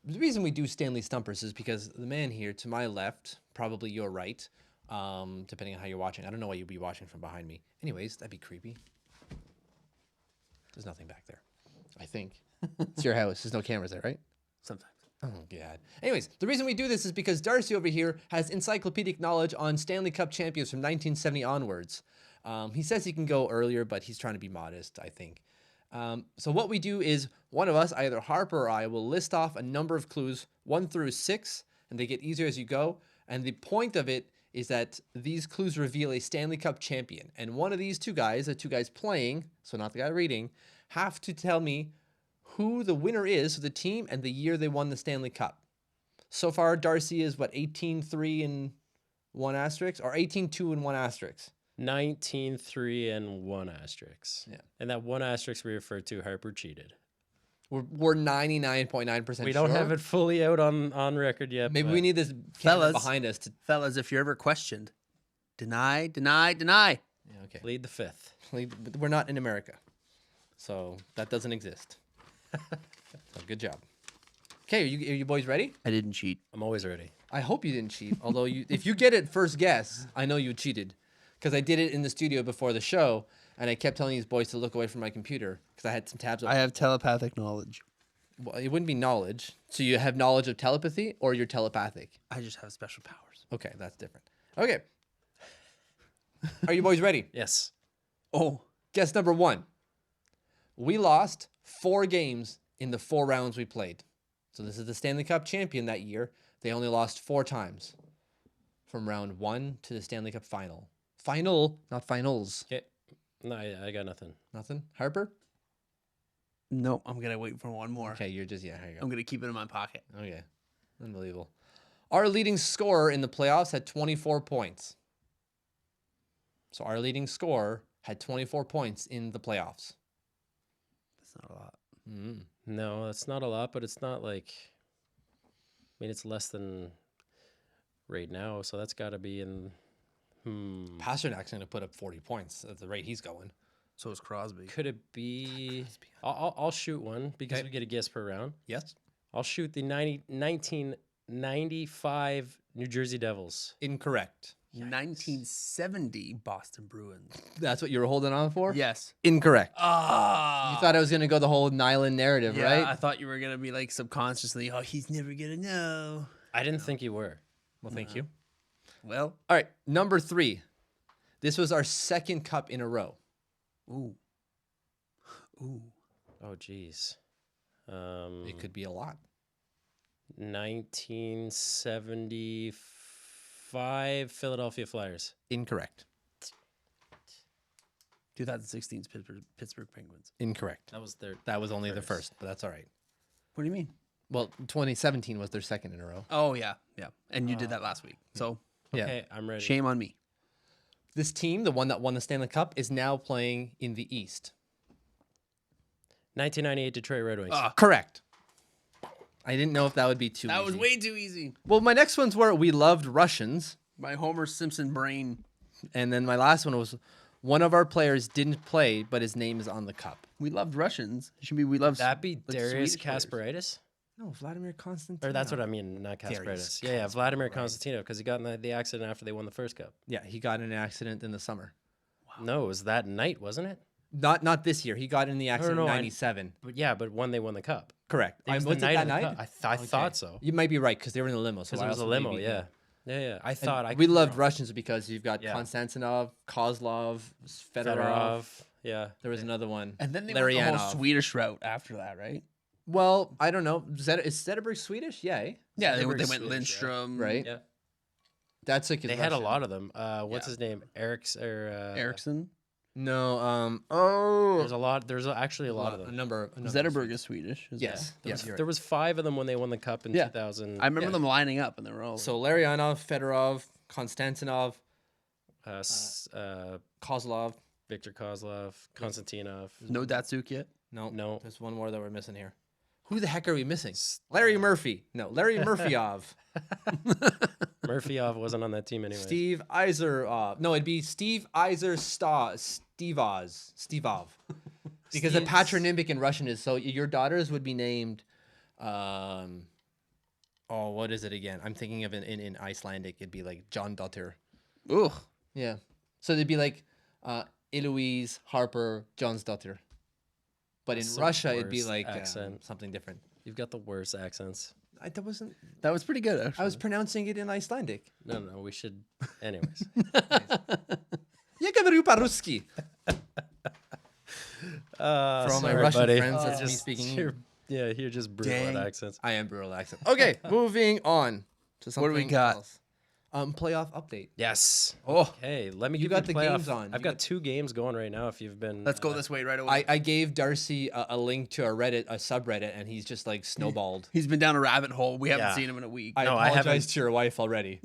[SPEAKER 1] the reason we do Stanley Stumpers is because the man here to my left, probably your right, depending on how you're watching. I don't know why you'd be watching from behind me. Anyways, that'd be creepy. There's nothing back there. I think. It's your house. There's no cameras there, right?
[SPEAKER 2] Sometimes.
[SPEAKER 1] Oh, God. Anyways, the reason we do this is because Darcy over here has encyclopedic knowledge on Stanley Cup champions from 1970 onwards. He says he can go earlier, but he's trying to be modest, I think. So what we do is one of us, either Harper or I, will list off a number of clues, 1 through 6, and they get easier as you go. And the point of it is that these clues reveal a Stanley Cup champion. And one of these two guys, the two guys playing, so not the guy reading, have to tell me who the winner is of the team and the year they won the Stanley Cup. So far, Darcy is, what, 18-3 and 1 asterisk? Or 18-2 and 1 asterisk?
[SPEAKER 4] 19-3 and 1 asterisk.
[SPEAKER 1] Yeah.
[SPEAKER 4] And that 1 asterisk we referred to, Harper cheated.
[SPEAKER 1] We're 99.9% sure.
[SPEAKER 4] We don't have it fully out on record yet.
[SPEAKER 1] Maybe
[SPEAKER 4] but
[SPEAKER 1] we need this
[SPEAKER 2] Fellas.
[SPEAKER 1] behind us to...
[SPEAKER 2] Fellas, if you're ever questioned, deny, deny, deny.
[SPEAKER 1] Yeah, okay.
[SPEAKER 4] plead the 5th.
[SPEAKER 1] But we're not in America. So that doesn't exist. So good job. Okay, are you boys ready?
[SPEAKER 2] I didn't cheat.
[SPEAKER 4] I'm always ready.
[SPEAKER 1] I hope you didn't cheat. Although if you get it first guess, I know you cheated. Because I did it in the studio before the show, and I kept telling these boys to look away from my computer because I had some tabs open.
[SPEAKER 2] I have telepathic knowledge.
[SPEAKER 1] Well, it wouldn't be knowledge. So you have knowledge of telepathy or you're telepathic?
[SPEAKER 2] I just have special powers.
[SPEAKER 1] Okay, that's different. Okay. Are you boys ready?
[SPEAKER 4] Yes.
[SPEAKER 2] Oh,
[SPEAKER 1] Guess number 1. We lost 4 games in the 4 rounds we played. So this is the Stanley Cup champion that year. They only lost 4 times from round 1 to the Stanley Cup final. Final, not finals.
[SPEAKER 4] Okay. No, I got nothing.
[SPEAKER 1] Nothing? Harper?
[SPEAKER 2] no, I'm going to wait for one more.
[SPEAKER 1] Okay, you're just, yeah, here you go.
[SPEAKER 2] I'm going to keep it in my pocket.
[SPEAKER 1] Okay. Unbelievable. Our leading scorer in the playoffs had 24 points. So our leading scorer had 24 points in the playoffs.
[SPEAKER 2] That's not a lot.
[SPEAKER 1] Mm.
[SPEAKER 4] No, that's not a lot, but it's not like. I mean, it's less than right now, so that's got to be in.
[SPEAKER 1] Pasternak's going to put up 40 points at the rate he's going.
[SPEAKER 2] So is Crosby.
[SPEAKER 4] Could it be? I'll shoot one because we get a guess per round.
[SPEAKER 1] Yes?
[SPEAKER 4] I'll shoot the 1995 New Jersey Devils.
[SPEAKER 1] Incorrect.
[SPEAKER 2] 1970 Boston Bruins.
[SPEAKER 1] That's what you were holding on for?
[SPEAKER 2] Yes.
[SPEAKER 1] Incorrect.
[SPEAKER 2] Ah.
[SPEAKER 1] You thought I was going to go the whole Nylan narrative,
[SPEAKER 2] yeah,
[SPEAKER 1] right?
[SPEAKER 2] I thought you were going to be like subconsciously, oh, he's never going to know.
[SPEAKER 4] I didn't think you were.
[SPEAKER 1] Well, thank you.
[SPEAKER 2] Well,
[SPEAKER 1] All right, number 3. This was our 2nd cup in a row.
[SPEAKER 2] ooh. Ooh.
[SPEAKER 4] Oh, geez.
[SPEAKER 1] It could be a lot.
[SPEAKER 4] 1975 Philadelphia Flyers.
[SPEAKER 1] Incorrect.
[SPEAKER 2] 2016's Pittsburgh Penguins.
[SPEAKER 1] Incorrect.
[SPEAKER 4] That was their.
[SPEAKER 1] That was only the
[SPEAKER 4] First.
[SPEAKER 1] first, but that's all right.
[SPEAKER 2] What do you mean?
[SPEAKER 1] Well, 2017 was their 2nd in a row.
[SPEAKER 2] Oh, yeah. Yeah. And you did that last week. So
[SPEAKER 1] Yeah.
[SPEAKER 4] Okay, I'm ready.
[SPEAKER 2] shame on me.
[SPEAKER 1] This team, the one that won the Stanley Cup, is now playing in the East.
[SPEAKER 4] 1998 Detroit Red Wings.
[SPEAKER 1] Correct. I didn't know if that would be too
[SPEAKER 2] That
[SPEAKER 1] easy.
[SPEAKER 2] was way too easy.
[SPEAKER 1] Well, my next ones were we loved Russians,
[SPEAKER 2] My Homer Simpson brain.
[SPEAKER 1] and then my last one was one of our players didn't play, but his name is on the cup.
[SPEAKER 2] We loved Russians. It should be we love
[SPEAKER 4] That'd be
[SPEAKER 2] like
[SPEAKER 4] Darius
[SPEAKER 2] Swedish players.
[SPEAKER 4] Kasperitis.
[SPEAKER 1] No, Vladimir Konstantinov.
[SPEAKER 4] Or that's what I mean, not
[SPEAKER 1] Darius
[SPEAKER 4] Kasperitis. Yeah, Vladimir
[SPEAKER 1] Kasparov, right.
[SPEAKER 4] Konstantinov, because he got in the accident after they won the first cup.
[SPEAKER 1] Yeah, he got in an accident in the summer.
[SPEAKER 4] No, it was that night, wasn't it?
[SPEAKER 1] Not this year. He got in the accident
[SPEAKER 4] no,
[SPEAKER 1] in
[SPEAKER 4] I-
[SPEAKER 1] '97.
[SPEAKER 4] But yeah, but when they won the cup.
[SPEAKER 1] Correct.
[SPEAKER 4] It was
[SPEAKER 1] Was
[SPEAKER 4] the night
[SPEAKER 1] that
[SPEAKER 4] of the
[SPEAKER 1] night?
[SPEAKER 4] cup. I thought so.
[SPEAKER 1] You might be right because they were in the limo. So
[SPEAKER 4] Because it was a limo, yeah. Yeah. I thought
[SPEAKER 1] we loved Russians because you've got
[SPEAKER 4] Yeah.
[SPEAKER 1] Konstantinov, Kozlov, Fedorov.
[SPEAKER 4] Fedorov. Yeah.
[SPEAKER 1] There was another one.
[SPEAKER 2] And then they went the whole
[SPEAKER 1] Larionov.
[SPEAKER 2] Swedish route after that, right?
[SPEAKER 1] Well, I don't know. Is Zetterberg Swedish? Yeah. Eh?
[SPEAKER 2] Yeah, they
[SPEAKER 4] Zetterberg's
[SPEAKER 2] went
[SPEAKER 4] Swedish,
[SPEAKER 2] Lindstrom.
[SPEAKER 1] Right.
[SPEAKER 4] Yeah.
[SPEAKER 1] That's like
[SPEAKER 4] They had a lot of them. What's his name? Eric's or
[SPEAKER 2] Eriksson.
[SPEAKER 1] No.
[SPEAKER 4] There's a lot. There's actually a lot of
[SPEAKER 1] A
[SPEAKER 4] them.
[SPEAKER 1] number.
[SPEAKER 2] Zetterberg is Swedish. isn't
[SPEAKER 1] Yes.
[SPEAKER 2] it?
[SPEAKER 1] Yes. You're
[SPEAKER 4] There
[SPEAKER 1] right.
[SPEAKER 4] was 5 of them when they won the cup in
[SPEAKER 2] Yeah.
[SPEAKER 4] 2000.
[SPEAKER 2] I remember
[SPEAKER 1] Yeah.
[SPEAKER 2] them lining up and they were all.
[SPEAKER 1] So Larionov, Fedorov, Konstantinov,
[SPEAKER 4] S-
[SPEAKER 1] Kozlov.
[SPEAKER 4] Victor Kozlov, Konstantinov.
[SPEAKER 2] No Datsuk yet.
[SPEAKER 4] No.
[SPEAKER 1] There's one more that we're missing here. Who the heck are we missing? Larry Murphy. No, Larry Murphyov.
[SPEAKER 4] Murphyov wasn't on that team anyway.
[SPEAKER 1] Steve Iser. No, it'd be Steve Iser Stevov. Because the patronymic in Russian is, so your daughters would be named, what is it again? I'm thinking of in Icelandic, it'd be like John Daughter.
[SPEAKER 2] Ooh.
[SPEAKER 1] Yeah. So they'd be like Eloise Harper John's daughter. But in
[SPEAKER 4] That's the
[SPEAKER 1] Russia, it'd be
[SPEAKER 4] worst
[SPEAKER 1] like
[SPEAKER 4] accent.
[SPEAKER 1] something different.
[SPEAKER 4] You've got the worst accents.
[SPEAKER 2] That was pretty good, actually.
[SPEAKER 1] I was pronouncing it in Icelandic.
[SPEAKER 4] No, we should. Anyways.
[SPEAKER 1] Я говорю по-русски. For all my Russian friends, that's me
[SPEAKER 4] just
[SPEAKER 1] speaking.
[SPEAKER 4] You're just brutal at accents.
[SPEAKER 1] I am brutal accent. Okay, moving on to something
[SPEAKER 2] What do we got?
[SPEAKER 1] else. Playoff update.
[SPEAKER 4] Yes.
[SPEAKER 2] Oh,
[SPEAKER 4] Hey, let me
[SPEAKER 1] You
[SPEAKER 4] give
[SPEAKER 1] got the
[SPEAKER 4] playoff.
[SPEAKER 1] games on.
[SPEAKER 4] I've got 2 games going right now. If you've been,
[SPEAKER 2] let's go this way right away.
[SPEAKER 1] I gave Darcy a link to a subreddit, and he's just like snowballed.
[SPEAKER 2] He's been down a rabbit hole. We haven't
[SPEAKER 4] Yeah.
[SPEAKER 2] seen him in a week.
[SPEAKER 1] I
[SPEAKER 4] No, I
[SPEAKER 1] apologize
[SPEAKER 4] haven't.
[SPEAKER 1] to your wife already.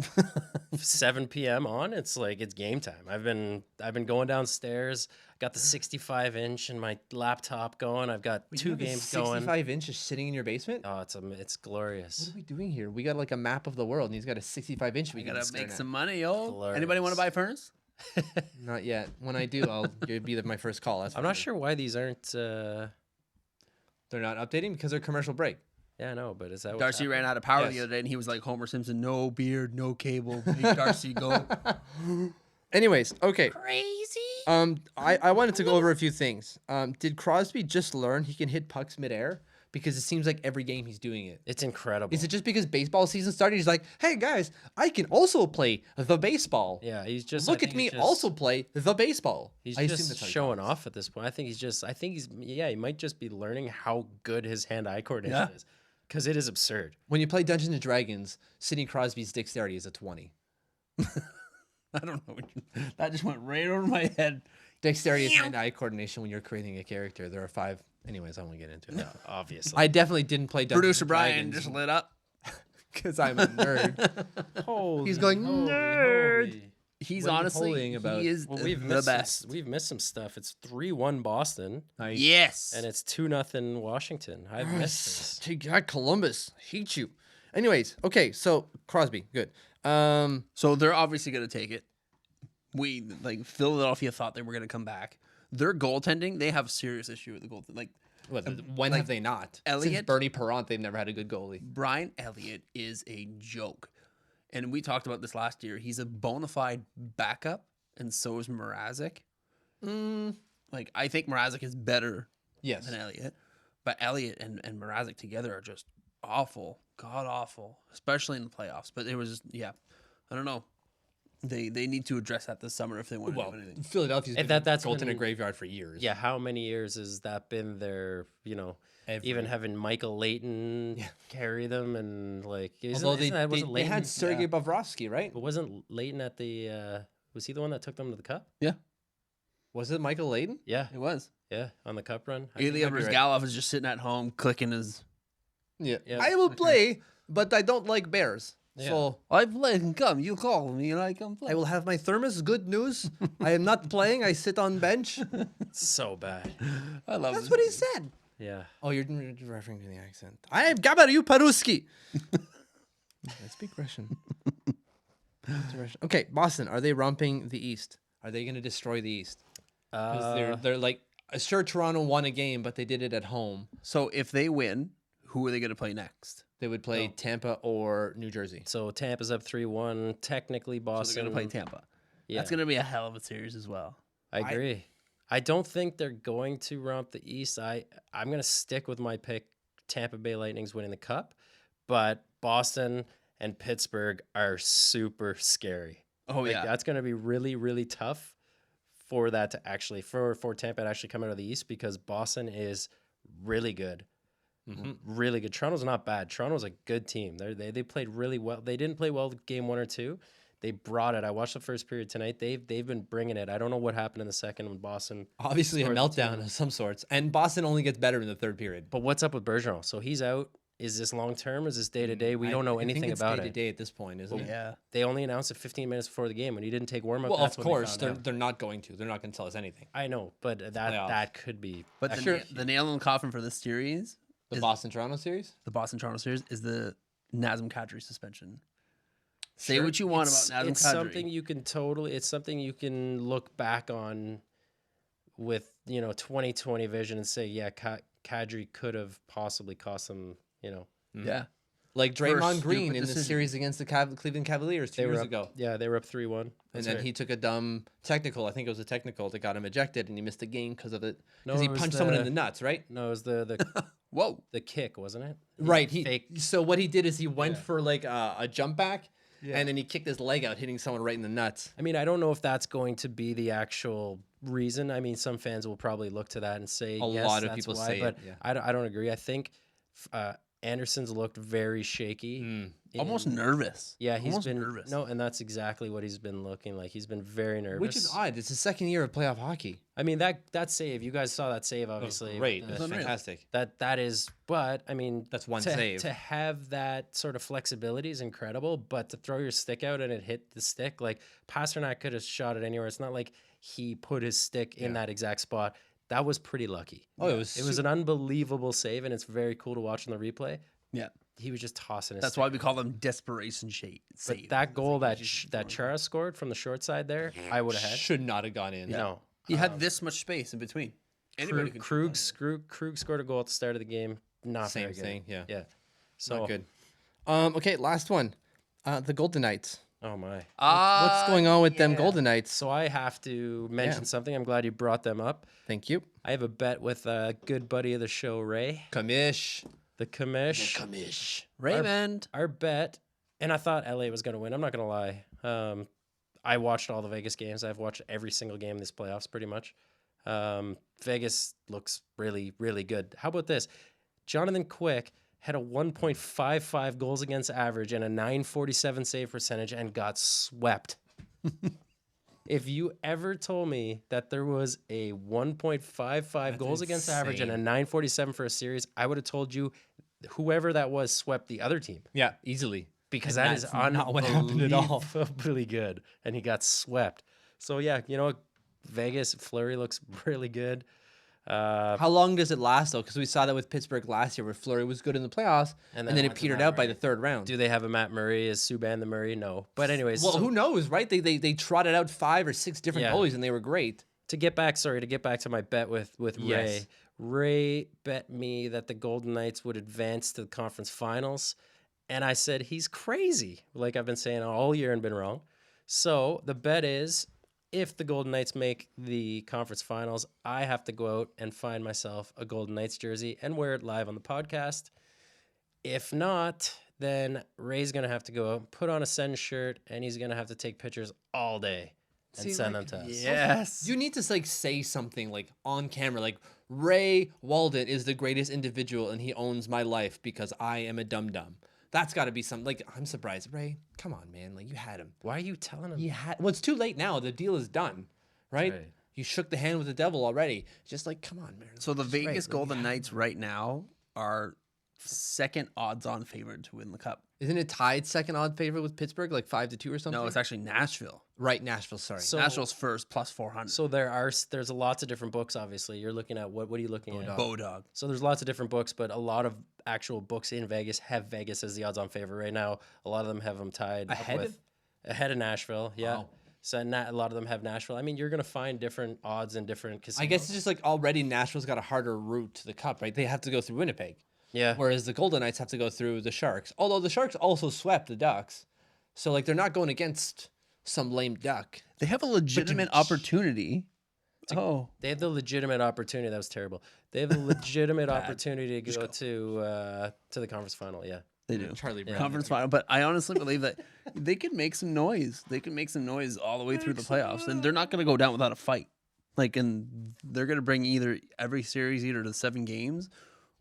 [SPEAKER 4] 7 p.m. on. It's like it's game time. I've been going downstairs. Got the 65-inch in my laptop going. I've got 2 games going.
[SPEAKER 1] 65 inches sitting in your basement.
[SPEAKER 4] Oh, it's
[SPEAKER 1] What
[SPEAKER 4] glorious.
[SPEAKER 1] are we doing here? We got like a map of the world, and he's got a 65 inch. We
[SPEAKER 2] We gotta
[SPEAKER 1] stare
[SPEAKER 2] make
[SPEAKER 1] at.
[SPEAKER 2] some money, yo.
[SPEAKER 4] Glorious.
[SPEAKER 2] Anybody want to buy furnace?
[SPEAKER 1] Not yet. When I do, you'll be my first call. That's
[SPEAKER 4] I'm
[SPEAKER 1] for
[SPEAKER 4] not sure why these aren't.
[SPEAKER 1] They're not updating because they're commercial break.
[SPEAKER 4] Yeah, I know, but is that what's
[SPEAKER 2] Darcy ran
[SPEAKER 4] happening?
[SPEAKER 2] out of power
[SPEAKER 1] Yes.
[SPEAKER 2] the other day, and he was like Homer Simpson: "No beard, no cable. Make Darcy go."
[SPEAKER 1] Anyways, okay.
[SPEAKER 2] Crazy.
[SPEAKER 1] I wanted to go over a few things. Did Crosby just learn he can hit pucks midair? Because it seems like every game he's doing it.
[SPEAKER 4] It's incredible.
[SPEAKER 1] Is it just because baseball season started? He's like, hey guys, I can also play the baseball.
[SPEAKER 4] Yeah, he's just.
[SPEAKER 1] Look at me also play the baseball.
[SPEAKER 4] He's
[SPEAKER 1] I assume
[SPEAKER 4] just
[SPEAKER 1] that's how he
[SPEAKER 4] showing
[SPEAKER 1] talks.
[SPEAKER 4] off at this point. I think he's. Yeah, he might just be learning how good his hand-eye coordination is, because it is absurd.
[SPEAKER 1] When you play Dungeons and Dragons, Sidney Crosby's dexterity is a 20.
[SPEAKER 2] I don't know. That just went right over my head.
[SPEAKER 1] Dexterity is hand-eye coordination when you're creating a character. There are 5. Anyways, I won't get into it.
[SPEAKER 4] Yeah, obviously.
[SPEAKER 1] I definitely didn't play Dungeons
[SPEAKER 2] Producer
[SPEAKER 1] and
[SPEAKER 2] Brian
[SPEAKER 1] Dragons
[SPEAKER 2] just lit up.
[SPEAKER 1] because I'm a nerd.
[SPEAKER 4] Holy,
[SPEAKER 1] He's going, nerd.
[SPEAKER 4] holy.
[SPEAKER 2] He's
[SPEAKER 1] What are you
[SPEAKER 2] honestly,
[SPEAKER 1] holding about?
[SPEAKER 2] he is
[SPEAKER 4] Well,
[SPEAKER 2] the best.
[SPEAKER 4] We've missed some stuff. It's 3-1 Boston,
[SPEAKER 1] Nice.
[SPEAKER 2] Yes.
[SPEAKER 4] and it's 2-0 Washington. I've missed this.
[SPEAKER 1] Take God, Columbus. Hate you. Anyways, okay, so Crosby, good.
[SPEAKER 2] So they're obviously going to take it. Philadelphia thought they were going to come back. Their goaltending, they have a serious issue with the goaltending. Like,
[SPEAKER 1] When have they not? Since
[SPEAKER 2] Elliott?
[SPEAKER 1] Bernie Perrant, they've never had a good goalie.
[SPEAKER 2] Brian Elliott is a joke. And we talked about this last year. He's a bona fide backup, and so is Mrazek. Like, I think Mrazek is better
[SPEAKER 1] Yes.
[SPEAKER 2] than Elliott. But Elliott and Mrazek together are just awful. God awful. Especially in the playoffs. But it was just, I don't know. They need to address that this summer if they want to do anything.
[SPEAKER 1] Philadelphia's
[SPEAKER 4] And
[SPEAKER 1] been
[SPEAKER 4] that's
[SPEAKER 1] goaltending
[SPEAKER 4] been-
[SPEAKER 1] graveyard for years.
[SPEAKER 4] Yeah, how many years has that been their, even having Michael Leighton carry them and like,
[SPEAKER 1] Although they
[SPEAKER 4] Leighton,
[SPEAKER 1] had Sergei Bobrovsky, right?
[SPEAKER 4] but wasn't Leighton at the, was he the one that took them to the cup?
[SPEAKER 1] Was it Michael Leighton?
[SPEAKER 4] Yeah,
[SPEAKER 2] It was.
[SPEAKER 4] yeah, on the cup run.
[SPEAKER 2] Ilya
[SPEAKER 1] might be right.
[SPEAKER 2] Brizgalov is just sitting at home clicking his...
[SPEAKER 1] Yeah.
[SPEAKER 4] Yeah.
[SPEAKER 1] I will play, but I don't like bears.
[SPEAKER 4] Yeah.
[SPEAKER 1] So
[SPEAKER 2] I play and come. You call me and I come play.
[SPEAKER 1] I will have my thermos. Good news. I am not playing. I sit on bench.
[SPEAKER 4] So bad.
[SPEAKER 2] I love
[SPEAKER 1] That's
[SPEAKER 2] this.
[SPEAKER 1] what he said.
[SPEAKER 4] Yeah.
[SPEAKER 1] Oh, you're referring to the accent. I am Gabariu Paruski. I speak Russian. Okay, Boston. Are they romping the East? Are they going to destroy the East? Because they're like, sure, Toronto won a game, but they did it at home.
[SPEAKER 2] So if they win, who are they going to play next?
[SPEAKER 1] They would play Tampa or New Jersey.
[SPEAKER 4] So Tampa's up 3-1. Technically,
[SPEAKER 2] So
[SPEAKER 4] Boston.
[SPEAKER 2] they're going to play Tampa.
[SPEAKER 4] Yeah,
[SPEAKER 2] That's going to be a hell of a series as well.
[SPEAKER 4] I agree. I don't think they're going to romp the East. I'm going to stick with my pick. Tampa Bay Lightning's winning the cup, but Boston and Pittsburgh are super scary.
[SPEAKER 2] Oh,
[SPEAKER 4] Like,
[SPEAKER 2] yeah.
[SPEAKER 4] that's going to be really, really tough for that to actually for Tampa to actually come out of the East, because Boston is really good. Really good. Toronto's not bad. Toronto's a good team. They played really well. They didn't play well game 1 or 2. They brought it. I watched the first period tonight. They've been bringing it. I don't know what happened in the second when Boston.
[SPEAKER 1] Obviously, a
[SPEAKER 4] scored the
[SPEAKER 1] meltdown
[SPEAKER 4] two.
[SPEAKER 1] of some sorts. And Boston only gets better in the third period.
[SPEAKER 4] But what's up with Bergeron? So he's out. is this long term? Is this day to day? We don't know anything about
[SPEAKER 1] day to
[SPEAKER 4] it.
[SPEAKER 1] day at this point, isn't it?
[SPEAKER 2] Yeah.
[SPEAKER 4] They only announced it 15 minutes before the game when he didn't take warm up.
[SPEAKER 1] Well,
[SPEAKER 4] that's
[SPEAKER 1] of
[SPEAKER 4] when they
[SPEAKER 1] course
[SPEAKER 4] found out.
[SPEAKER 1] they're not going to. They're not going to tell us anything.
[SPEAKER 4] I know, but that could be.
[SPEAKER 2] But the nail in the coffin for this series,
[SPEAKER 1] The Boston Toronto series,
[SPEAKER 2] is the Nazem Kadri suspension. Say what you want about Nazem Kadri.
[SPEAKER 4] It's something you can It's something you can look back on with 2020 vision and say, yeah, Kadri could have possibly cost them.
[SPEAKER 2] Yeah.
[SPEAKER 1] like Draymond Green
[SPEAKER 2] stupid
[SPEAKER 1] in the
[SPEAKER 2] decision.
[SPEAKER 1] series against the Cleveland Cavaliers 2 years ago.
[SPEAKER 4] Yeah, they were up 3-1.
[SPEAKER 1] And then he took a dumb technical. I think it was a technical that got him ejected, and he missed a game because of it. Because he punched someone in the nuts, right?
[SPEAKER 4] No, it was the
[SPEAKER 2] Whoa.
[SPEAKER 4] the kick, wasn't it?
[SPEAKER 1] Right.
[SPEAKER 4] Fake.
[SPEAKER 1] So what he did is he went for like a jump back, and then he kicked his leg out, hitting someone right in the nuts.
[SPEAKER 4] I mean, I don't know if that's going to be the actual reason. I mean, some fans will probably look to that and say
[SPEAKER 1] A
[SPEAKER 4] yes,
[SPEAKER 1] lot of
[SPEAKER 4] that's
[SPEAKER 1] people
[SPEAKER 4] why,
[SPEAKER 1] say
[SPEAKER 4] but
[SPEAKER 1] it, yeah.
[SPEAKER 4] I don't agree. I think Anderson's looked very shaky.
[SPEAKER 2] Almost nervous.
[SPEAKER 4] Yeah, he's
[SPEAKER 2] Almost
[SPEAKER 4] been
[SPEAKER 2] nervous.
[SPEAKER 4] No, and that's exactly what he's been looking like. He's been very nervous.
[SPEAKER 1] Which is odd. It's the second year of playoff hockey.
[SPEAKER 4] I mean, that save, you guys saw that save, obviously.
[SPEAKER 1] Great. That's fantastic.
[SPEAKER 4] That is, but I mean,
[SPEAKER 1] That's one
[SPEAKER 4] to,
[SPEAKER 1] save.
[SPEAKER 4] To have that sort of flexibility is incredible, but to throw your stick out and it hit the stick, like Pasternak could have shot it anywhere. It's not like he put his stick in that exact spot. That was pretty lucky.
[SPEAKER 1] Oh, it was
[SPEAKER 4] an unbelievable save, and it's very cool to watch on the replay.
[SPEAKER 2] Yeah.
[SPEAKER 4] He was just tossing his
[SPEAKER 2] That's
[SPEAKER 4] stick.
[SPEAKER 2] why we call them desperation save.
[SPEAKER 4] But that goal that Chara scored from the short side there, I would have had.
[SPEAKER 1] should not have gone in.
[SPEAKER 4] No.
[SPEAKER 2] He had this much space in between. Anybody could
[SPEAKER 4] Krug scored a goal at the start of the game. Not
[SPEAKER 1] Same
[SPEAKER 4] very good.
[SPEAKER 1] thing. Yeah.
[SPEAKER 4] Yeah. So
[SPEAKER 1] Not good. Okay, last one. The Golden Knights.
[SPEAKER 4] Oh my.
[SPEAKER 1] What's going on with them Golden Knights?
[SPEAKER 4] So I have to mention something. I'm glad you brought them up.
[SPEAKER 1] Thank you.
[SPEAKER 4] I have a bet with a good buddy of the show, Ray.
[SPEAKER 1] Kamish.
[SPEAKER 4] The commish.
[SPEAKER 1] Kamish.
[SPEAKER 2] Raymond.
[SPEAKER 4] Our bet, and I thought LA was going to win. I'm not going to lie. I watched all the Vegas games. I've watched every single game in this playoffs pretty much. Vegas looks really, really good. How about this? Jonathan Quick had a 1.55 goals against average and a 947 save percentage and got swept. If you ever told me that there was a 1.55 goals against average and a 947 for a series, I would have told you whoever that was swept the other team.
[SPEAKER 1] Yeah, easily.
[SPEAKER 4] Because
[SPEAKER 1] And
[SPEAKER 4] that is
[SPEAKER 1] that's not what happened at all.
[SPEAKER 4] unbelievably good. And he got swept. So, yeah, Vegas, Fleury looks really good.
[SPEAKER 1] How long does it last, though? Because we saw that with Pittsburgh last year where Fleury was good in the playoffs, and then it
[SPEAKER 4] went to
[SPEAKER 1] petered
[SPEAKER 4] Matt
[SPEAKER 1] out by
[SPEAKER 4] Murray.
[SPEAKER 1] the third round.
[SPEAKER 4] Do they have a Matt Murray? Is Subban the Murray? No. But anyways.
[SPEAKER 1] Well,
[SPEAKER 4] so
[SPEAKER 1] who knows, right? They trotted out 5 or 6 different goalies, and they were great.
[SPEAKER 4] to get back to my bet with Ray.
[SPEAKER 1] Yes.
[SPEAKER 4] Ray bet me that the Golden Knights would advance to the conference finals. And I said, he's crazy. Like I've been saying all year and been wrong. So the bet is, if the Golden Knights make the conference finals, I have to go out and find myself a Golden Knights jersey and wear it live on the podcast. If not, then Ray's going to have to go out, put on a Sens shirt, and he's going to have to take pictures all day and send them to us.
[SPEAKER 2] Yes.
[SPEAKER 1] You need to say something like on camera, like Ray Walden is the greatest individual, and he owns my life because I am a dum-dum. That's got to be something. Like, I'm surprised. Ray, come on, man. Like, you had him.
[SPEAKER 4] Why are you telling him?
[SPEAKER 1] Well, it's too late now. The deal is done, right?
[SPEAKER 4] Right.
[SPEAKER 1] You shook the hand with the devil already. Just like, come on, man.
[SPEAKER 2] So the
[SPEAKER 1] Just
[SPEAKER 2] Vegas
[SPEAKER 1] Ray,
[SPEAKER 2] Golden Knights right now are second odds-on favorite to win the cup.
[SPEAKER 1] Isn't it tied second odd favorite with Pittsburgh, like 5-2 or something?
[SPEAKER 2] No, it's actually Nashville.
[SPEAKER 1] right. Nashville. Sorry.
[SPEAKER 4] So-
[SPEAKER 2] Nashville's first plus 400.
[SPEAKER 4] So there's lots of different books. Obviously, you're looking at what are you looking at?
[SPEAKER 2] Bodog.
[SPEAKER 4] So there's lots of different books, but a lot of actual books in Vegas have Vegas as the odds-on favorite right now. A lot of them have them tied
[SPEAKER 1] Ahead
[SPEAKER 4] ahead of Nashville. Yeah.
[SPEAKER 1] Wow.
[SPEAKER 4] So a lot of them have Nashville. I mean, you're gonna find different odds in different casinos.
[SPEAKER 1] I guess it's just like already Nashville's got a harder route to the cup, right? They have to go through Winnipeg.
[SPEAKER 4] Yeah.
[SPEAKER 1] Whereas the Golden Knights have to go through the Sharks. Although the Sharks also swept the Ducks. So, like, they're not going against some lame duck.
[SPEAKER 2] They have a legitimate opportunity.
[SPEAKER 4] They have the legitimate opportunity. That was terrible. They have the legitimate opportunity to go to the conference final. Yeah.
[SPEAKER 2] They do.
[SPEAKER 1] Charlie Brown.
[SPEAKER 2] Conference final. But I honestly believe that they could make some noise. They can make some noise all the way through the playoffs. And they're not going to go down without a fight. Like, and they're going to bring either every series either to 7 games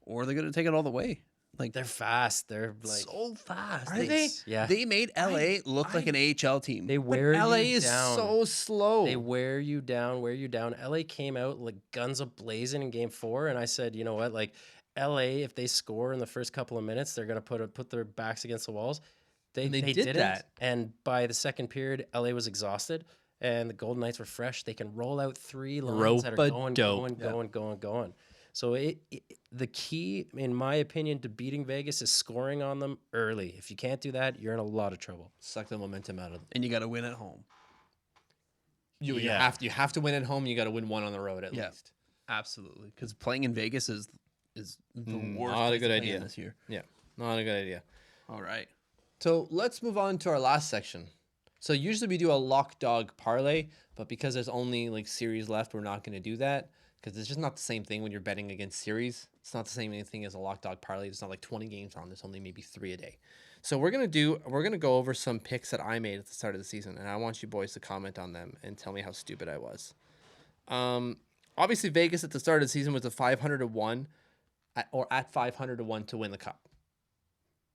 [SPEAKER 2] or they're going to take it all the way. Like,
[SPEAKER 4] They're fast. They're like
[SPEAKER 2] so fast.
[SPEAKER 1] Are they?
[SPEAKER 4] Yeah.
[SPEAKER 2] They made LA look like an AHL team.
[SPEAKER 4] They
[SPEAKER 1] But
[SPEAKER 4] wear
[SPEAKER 1] LA
[SPEAKER 4] you
[SPEAKER 1] is
[SPEAKER 4] down.
[SPEAKER 1] so slow.
[SPEAKER 4] They wear you down. LA came out like guns a blazing in game 4, and I said, you know what? Like, LA, if they score in the first couple of minutes, they're gonna put their backs against the walls. They
[SPEAKER 1] did
[SPEAKER 4] didn't,
[SPEAKER 1] that.
[SPEAKER 4] and by the second period, LA was exhausted, and the Golden Knights were fresh. They can roll out 3 lines that are going. So the key, in my opinion, to beating Vegas is scoring on them early. If you can't do that, you're in a lot of trouble.
[SPEAKER 1] Suck the momentum out of them.
[SPEAKER 2] And you got to win at home.
[SPEAKER 1] You have to win at home. You got to win one on the road at least.
[SPEAKER 2] Absolutely, because playing in Vegas is the worst.
[SPEAKER 1] Not a good idea
[SPEAKER 2] this year.
[SPEAKER 1] Yeah, not a good idea.
[SPEAKER 2] All right.
[SPEAKER 1] So let's move on to our last section. So usually we do a lock dog parlay, but because there's only like series left, we're not going to do that because it's just not the same thing when you're betting against series. It's not the same thing as a lock dog parlay. It's not like 20 games on. There's only maybe 3 a day. So we're going to go over some picks that I made at the start of the season, and I want you boys to comment on them and tell me how stupid I was. Obviously Vegas at the start of the season was a 500-1 at 500-1 to win the cup.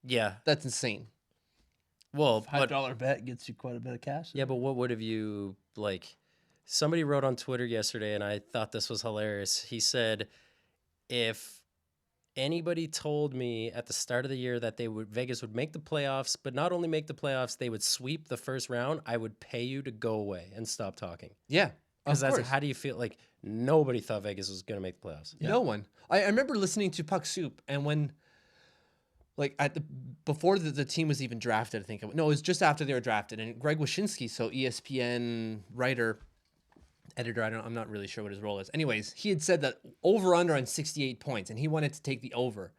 [SPEAKER 4] Yeah,
[SPEAKER 1] That's insane.
[SPEAKER 4] well,
[SPEAKER 2] $5 bet gets you quite a bit of cash.
[SPEAKER 4] yeah, but what would have you like? Somebody wrote on Twitter yesterday, and I thought this was hilarious. He said, if anybody told me at the start of the year that Vegas would make the playoffs, but not only make the playoffs, they would sweep the first round, I would pay you to go away and stop talking.
[SPEAKER 1] Yeah.
[SPEAKER 4] Because that's how do you feel? Like nobody thought Vegas was going to make the playoffs.
[SPEAKER 1] No one. I remember listening to Puck Soup, and when, like, before the team was even drafted, I think it was just after they were drafted, and Greg Wyshynski, so ESPN editor, I'm not really sure what his role is. Anyways, he had said that over under on 68 points, and he wanted to take the over,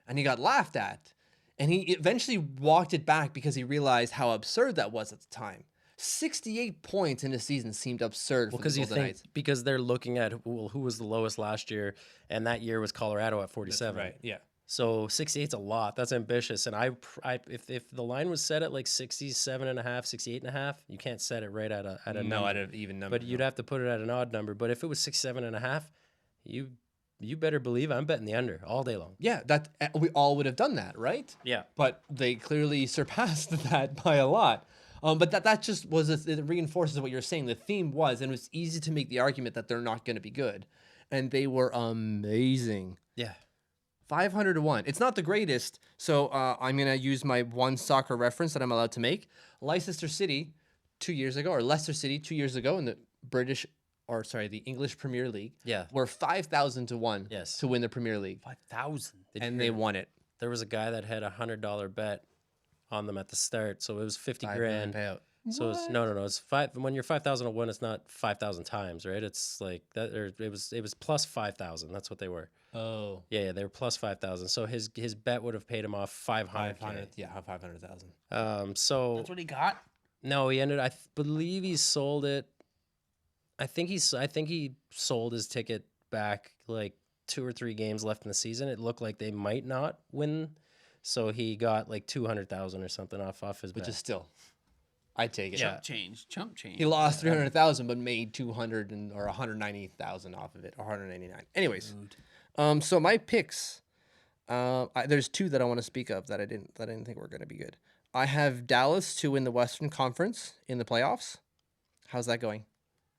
[SPEAKER 1] and he got laughed at, and he eventually walked it back because he realized how absurd that was at the time. 68 points in a season seemed absurd.
[SPEAKER 4] Well,
[SPEAKER 1] because
[SPEAKER 4] you think because they're looking at who was the lowest last year, and that year was Colorado at 47.
[SPEAKER 1] Right. Yeah.
[SPEAKER 4] So 68's a lot. That's ambitious. And if the line was set at like 67.5, 68.5, you can't set it right at a number.
[SPEAKER 1] At an even number.
[SPEAKER 4] But you'd have to put it at an odd number. But if it was 67.5, you better believe I'm betting the under all day long.
[SPEAKER 1] Yeah, that we all would have done that, right?
[SPEAKER 4] Yeah.
[SPEAKER 1] But they clearly surpassed that by a lot. But that just it reinforces what you're saying. The theme was, and it was easy to make the argument that they're not going to be good, and they were amazing.
[SPEAKER 4] Yeah.
[SPEAKER 1] 500-1. It's not the greatest, so I'm going to use my one soccer reference that I'm allowed to make. Leicester City 2 years ago, or Leicester City 2 years ago in the the English Premier League, were 5,000-1 to win the Premier League.
[SPEAKER 2] 5,000.
[SPEAKER 1] And they won it.
[SPEAKER 4] There was a guy that had $100 bet on them at the start, so it was 50 grand
[SPEAKER 1] payout.
[SPEAKER 4] So it's no. It's five. When you're 5,001, it's not 5,000 times, right? It's like that. Or it was plus 5,000. That's what they were.
[SPEAKER 1] Oh.
[SPEAKER 4] Yeah, they were plus 5,000. So his bet would have paid him off 500.
[SPEAKER 1] Yeah, 500,000.
[SPEAKER 4] So
[SPEAKER 2] that's what he got.
[SPEAKER 4] No, he ended. I believe he sold it. I think he sold his ticket back like 2 or 3 games left in the season. It looked like they might not win, so he got like 200,000 or something off his bet.
[SPEAKER 1] Which is still, I take it.
[SPEAKER 2] Chump change.
[SPEAKER 1] He lost 300,000, but made 200 or 190,000 off of it, or 199. Anyways, so my picks, there's 2 that I want to speak of that I didn't think were going to be good. I have Dallas to win the Western Conference in the playoffs. How's that going?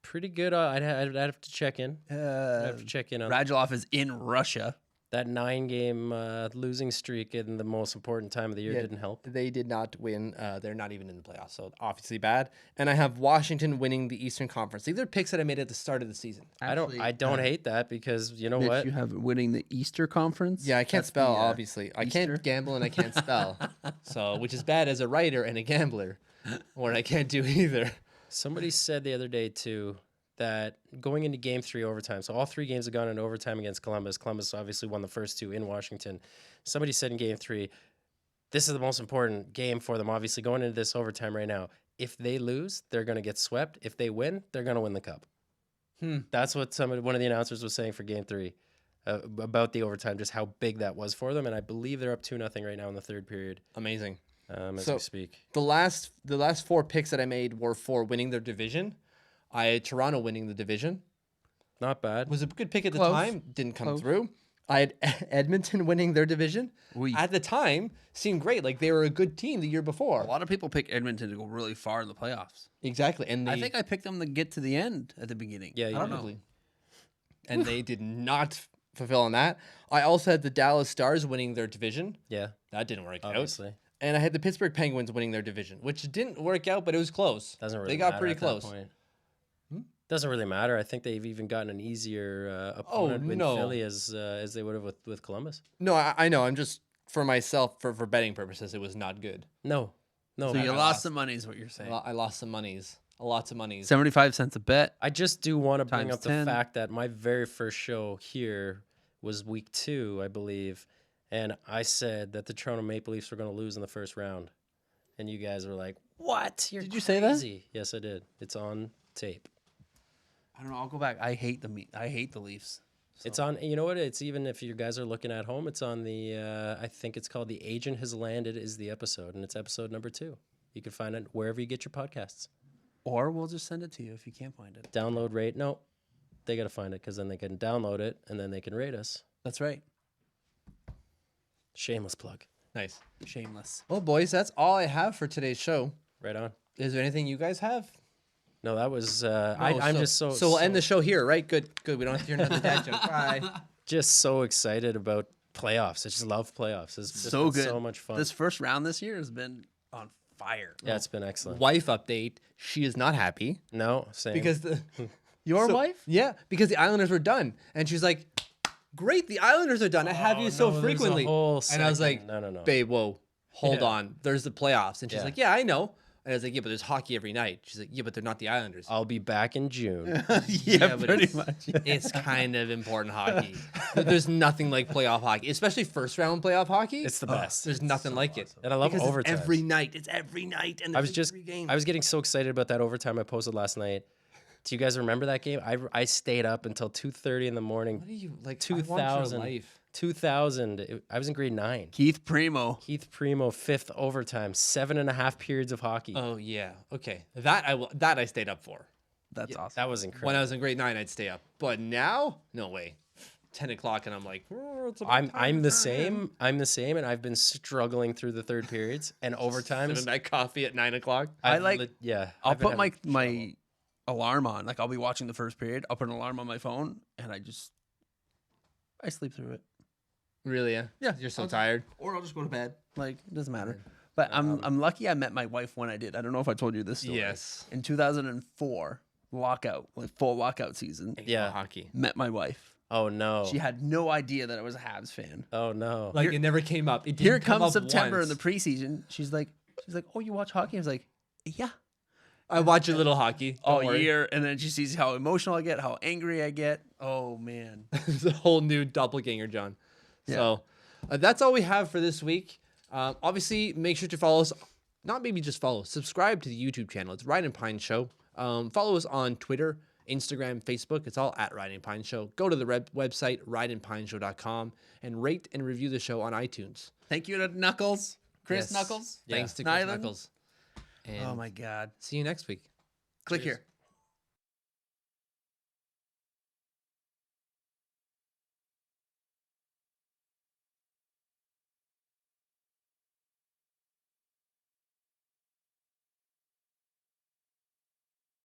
[SPEAKER 4] Pretty good. I'd have to check in. I'd have to check in on
[SPEAKER 2] Radulov is in Russia.
[SPEAKER 4] that 9-game losing streak in the most important time of the year didn't help.
[SPEAKER 1] They did not win. They're not even in the playoffs, so obviously bad. And I have Washington winning the Eastern Conference. These are picks that I made at the start of the season.
[SPEAKER 2] Actually,
[SPEAKER 4] I don't hate that because you know
[SPEAKER 2] Mitch,
[SPEAKER 4] what?
[SPEAKER 2] you have winning the Easter Conference.
[SPEAKER 1] Yeah, I can't spell, obviously. I can't gamble and I can't spell. So, which is bad as a writer and a gambler, or I can't do either.
[SPEAKER 4] Somebody said the other day too that going into Game 3 overtime, so all 3 games have gone into overtime against Columbus. Columbus obviously won the first 2 in Washington. Somebody said in Game 3, this is the most important game for them, obviously, going into this overtime right now. If they lose, they're going to get swept. If they win, they're going to win the cup. That's what one of the announcers was saying for Game 3 about the overtime, just how big that was for them. And I believe they're up 2-0 right now in the third period.
[SPEAKER 1] Amazing.
[SPEAKER 4] As we speak.
[SPEAKER 1] The last 4 picks that I made were for winning their division. I had Toronto winning the division.
[SPEAKER 4] Not bad.
[SPEAKER 1] Was a good pick at the time. Didn't come through. I had Edmonton winning their division. At the time, seemed great. Like they were a good team the year before.
[SPEAKER 2] A lot of people pick Edmonton to go really far in the playoffs.
[SPEAKER 1] Exactly. And
[SPEAKER 2] I think I picked them to get to the end at the beginning.
[SPEAKER 4] Yeah,
[SPEAKER 2] I don't know.
[SPEAKER 1] And they did not fulfill on that. I also had the Dallas Stars winning their division.
[SPEAKER 4] Yeah,
[SPEAKER 1] That didn't work
[SPEAKER 4] obviously.
[SPEAKER 1] out. And I had the Pittsburgh Penguins winning their division, which didn't work out, but it was close.
[SPEAKER 4] Doesn't really
[SPEAKER 1] They got
[SPEAKER 4] matter
[SPEAKER 1] pretty
[SPEAKER 4] at that
[SPEAKER 1] close.
[SPEAKER 4] point. Doesn't really matter. I think they've even gotten an easier opponent in
[SPEAKER 1] no.
[SPEAKER 4] Philly as they would have with Columbus.
[SPEAKER 1] No, I know. I'm just, for myself, for betting purposes, it was not good.
[SPEAKER 4] No.
[SPEAKER 2] So you lost some money is what you're saying.
[SPEAKER 1] I lost some monies. Lots of monies.
[SPEAKER 2] 75 cents a bet.
[SPEAKER 4] I just do want to bring
[SPEAKER 2] Times
[SPEAKER 4] up the
[SPEAKER 2] 10.
[SPEAKER 4] fact that my very first show here was week 2, I believe, and I said that the Toronto Maple Leafs were going to lose in the first round, and you guys were like, "What?
[SPEAKER 1] Did you say that?
[SPEAKER 4] crazy." Yes, I did. It's on tape.
[SPEAKER 2] I don't know. I'll go back. I hate the Leafs. So.
[SPEAKER 4] It's on. You know what? It's even if you guys are looking at home, it's on the. I think it's called "The Agent Has Landed" is the episode, and it's episode number 2. You can find it wherever you get your podcasts.
[SPEAKER 2] Or we'll just send it to you if you can't find it.
[SPEAKER 4] Download, rate. No, they got to find it because then they can download it and then they can rate us.
[SPEAKER 2] That's right.
[SPEAKER 4] Shameless plug.
[SPEAKER 1] Nice.
[SPEAKER 2] Shameless.
[SPEAKER 1] Well, boys, that's all I have for today's show.
[SPEAKER 4] Right on.
[SPEAKER 1] Is there anything you guys have?
[SPEAKER 4] No, that was. I'm just so.
[SPEAKER 1] So we'll end the show here, right? Good. We don't have to hear another dad joke. Bye.
[SPEAKER 4] Just so excited about playoffs. I just love playoffs. It's just
[SPEAKER 2] So
[SPEAKER 4] been
[SPEAKER 2] good.
[SPEAKER 4] so much fun.
[SPEAKER 2] This first round this year has been on fire.
[SPEAKER 4] Yeah, it's been excellent.
[SPEAKER 1] Wife update. She is not happy
[SPEAKER 4] No, same.
[SPEAKER 1] because the
[SPEAKER 2] Your wife?
[SPEAKER 1] Yeah, because the Islanders were done, and she's like, "Great, the Islanders are done. I have you so
[SPEAKER 4] no, there's a
[SPEAKER 1] frequently."
[SPEAKER 4] whole
[SPEAKER 1] And I was like,
[SPEAKER 4] segment. No.
[SPEAKER 1] "Babe, whoa, hold
[SPEAKER 4] Yeah.
[SPEAKER 1] on. There's the playoffs." And she's
[SPEAKER 4] Yeah.
[SPEAKER 1] like, "Yeah, I know." And I was like, "Yeah, but there's hockey every night." She's like, "Yeah, but they're not the Islanders."
[SPEAKER 4] I'll be back in June.
[SPEAKER 2] Yeah,
[SPEAKER 1] but
[SPEAKER 2] pretty
[SPEAKER 1] it's-
[SPEAKER 2] much.
[SPEAKER 1] It's kind of important hockey. There's nothing like playoff hockey, especially first round playoff hockey.
[SPEAKER 4] It's the best.
[SPEAKER 1] There's nothing like it.
[SPEAKER 4] And I love
[SPEAKER 1] Because
[SPEAKER 4] overtime.
[SPEAKER 1] It's every night. It's every night, and
[SPEAKER 4] I was
[SPEAKER 1] it's
[SPEAKER 4] just.
[SPEAKER 1] every game.
[SPEAKER 4] I was getting so excited about that overtime I posted last night. Do you guys remember that game? I stayed up until 2:30 in the morning.
[SPEAKER 1] What are you like?
[SPEAKER 4] 2000. 2000. I was in grade 9.
[SPEAKER 2] Keith Primo.
[SPEAKER 4] Keith Primo, 5th overtime, 7.5 periods of hockey.
[SPEAKER 1] Oh yeah. Okay. That I stayed up for.
[SPEAKER 2] That's awesome.
[SPEAKER 4] That was incredible.
[SPEAKER 1] When I was in grade 9, I'd stay up. But now, no way. 10 o'clock, and I'm like, "Oh, it's about time
[SPEAKER 4] I'm
[SPEAKER 1] to
[SPEAKER 4] the
[SPEAKER 1] turn
[SPEAKER 4] same. I'm the same, and I've been struggling through the third periods and
[SPEAKER 1] in."
[SPEAKER 4] overtimes.
[SPEAKER 1] Sipping that coffee at 9 o'clock.
[SPEAKER 2] I like- I'll
[SPEAKER 4] I've been
[SPEAKER 2] put my
[SPEAKER 4] having
[SPEAKER 2] my alarm on. Like I'll be watching the first period. I'll put an alarm on my phone, and I sleep through it.
[SPEAKER 1] Really? Yeah.
[SPEAKER 2] Yeah,
[SPEAKER 1] You're so
[SPEAKER 2] I'll just-
[SPEAKER 1] tired.
[SPEAKER 2] Or I'll just go to bed. Like it doesn't matter. But I'm lucky I met my wife when I did. I don't know if I told you this story.
[SPEAKER 1] Yes.
[SPEAKER 2] In 2004, lockout, like full lockout season.
[SPEAKER 4] Yeah.
[SPEAKER 1] Hockey.
[SPEAKER 2] Met my wife.
[SPEAKER 4] Oh no.
[SPEAKER 2] She had no idea that I was a Habs fan.
[SPEAKER 4] Oh no.
[SPEAKER 1] Like it never came up. It didn't
[SPEAKER 2] Here
[SPEAKER 1] come
[SPEAKER 2] comes
[SPEAKER 1] up
[SPEAKER 2] September
[SPEAKER 1] once.
[SPEAKER 2] in the preseason. She's like, "Oh, you watch hockey?" I was like, "Yeah."
[SPEAKER 1] I watch a little hockey.
[SPEAKER 2] All
[SPEAKER 1] Don't worry.
[SPEAKER 2] year, and then she sees how emotional I get, how angry I get. Oh man.
[SPEAKER 1] It's a whole new doppelganger, John. So that's all we have for this week. Obviously, make sure to follow us. Not maybe just follow. Subscribe to the YouTube channel. It's Ride and Pine Show. Follow us on Twitter, Instagram, Facebook. It's all at Ride and Pine Show. Go to the website, rideandpineshow.com, and rate and review the show on iTunes.
[SPEAKER 2] Thank you to Knuckles, Chris
[SPEAKER 1] Yes.
[SPEAKER 2] Knuckles.
[SPEAKER 1] Thanks to Chris
[SPEAKER 2] Nylan.
[SPEAKER 1] Knuckles. And
[SPEAKER 2] Oh my God.
[SPEAKER 1] see you next week.
[SPEAKER 2] Click
[SPEAKER 1] Cheers.
[SPEAKER 2] here.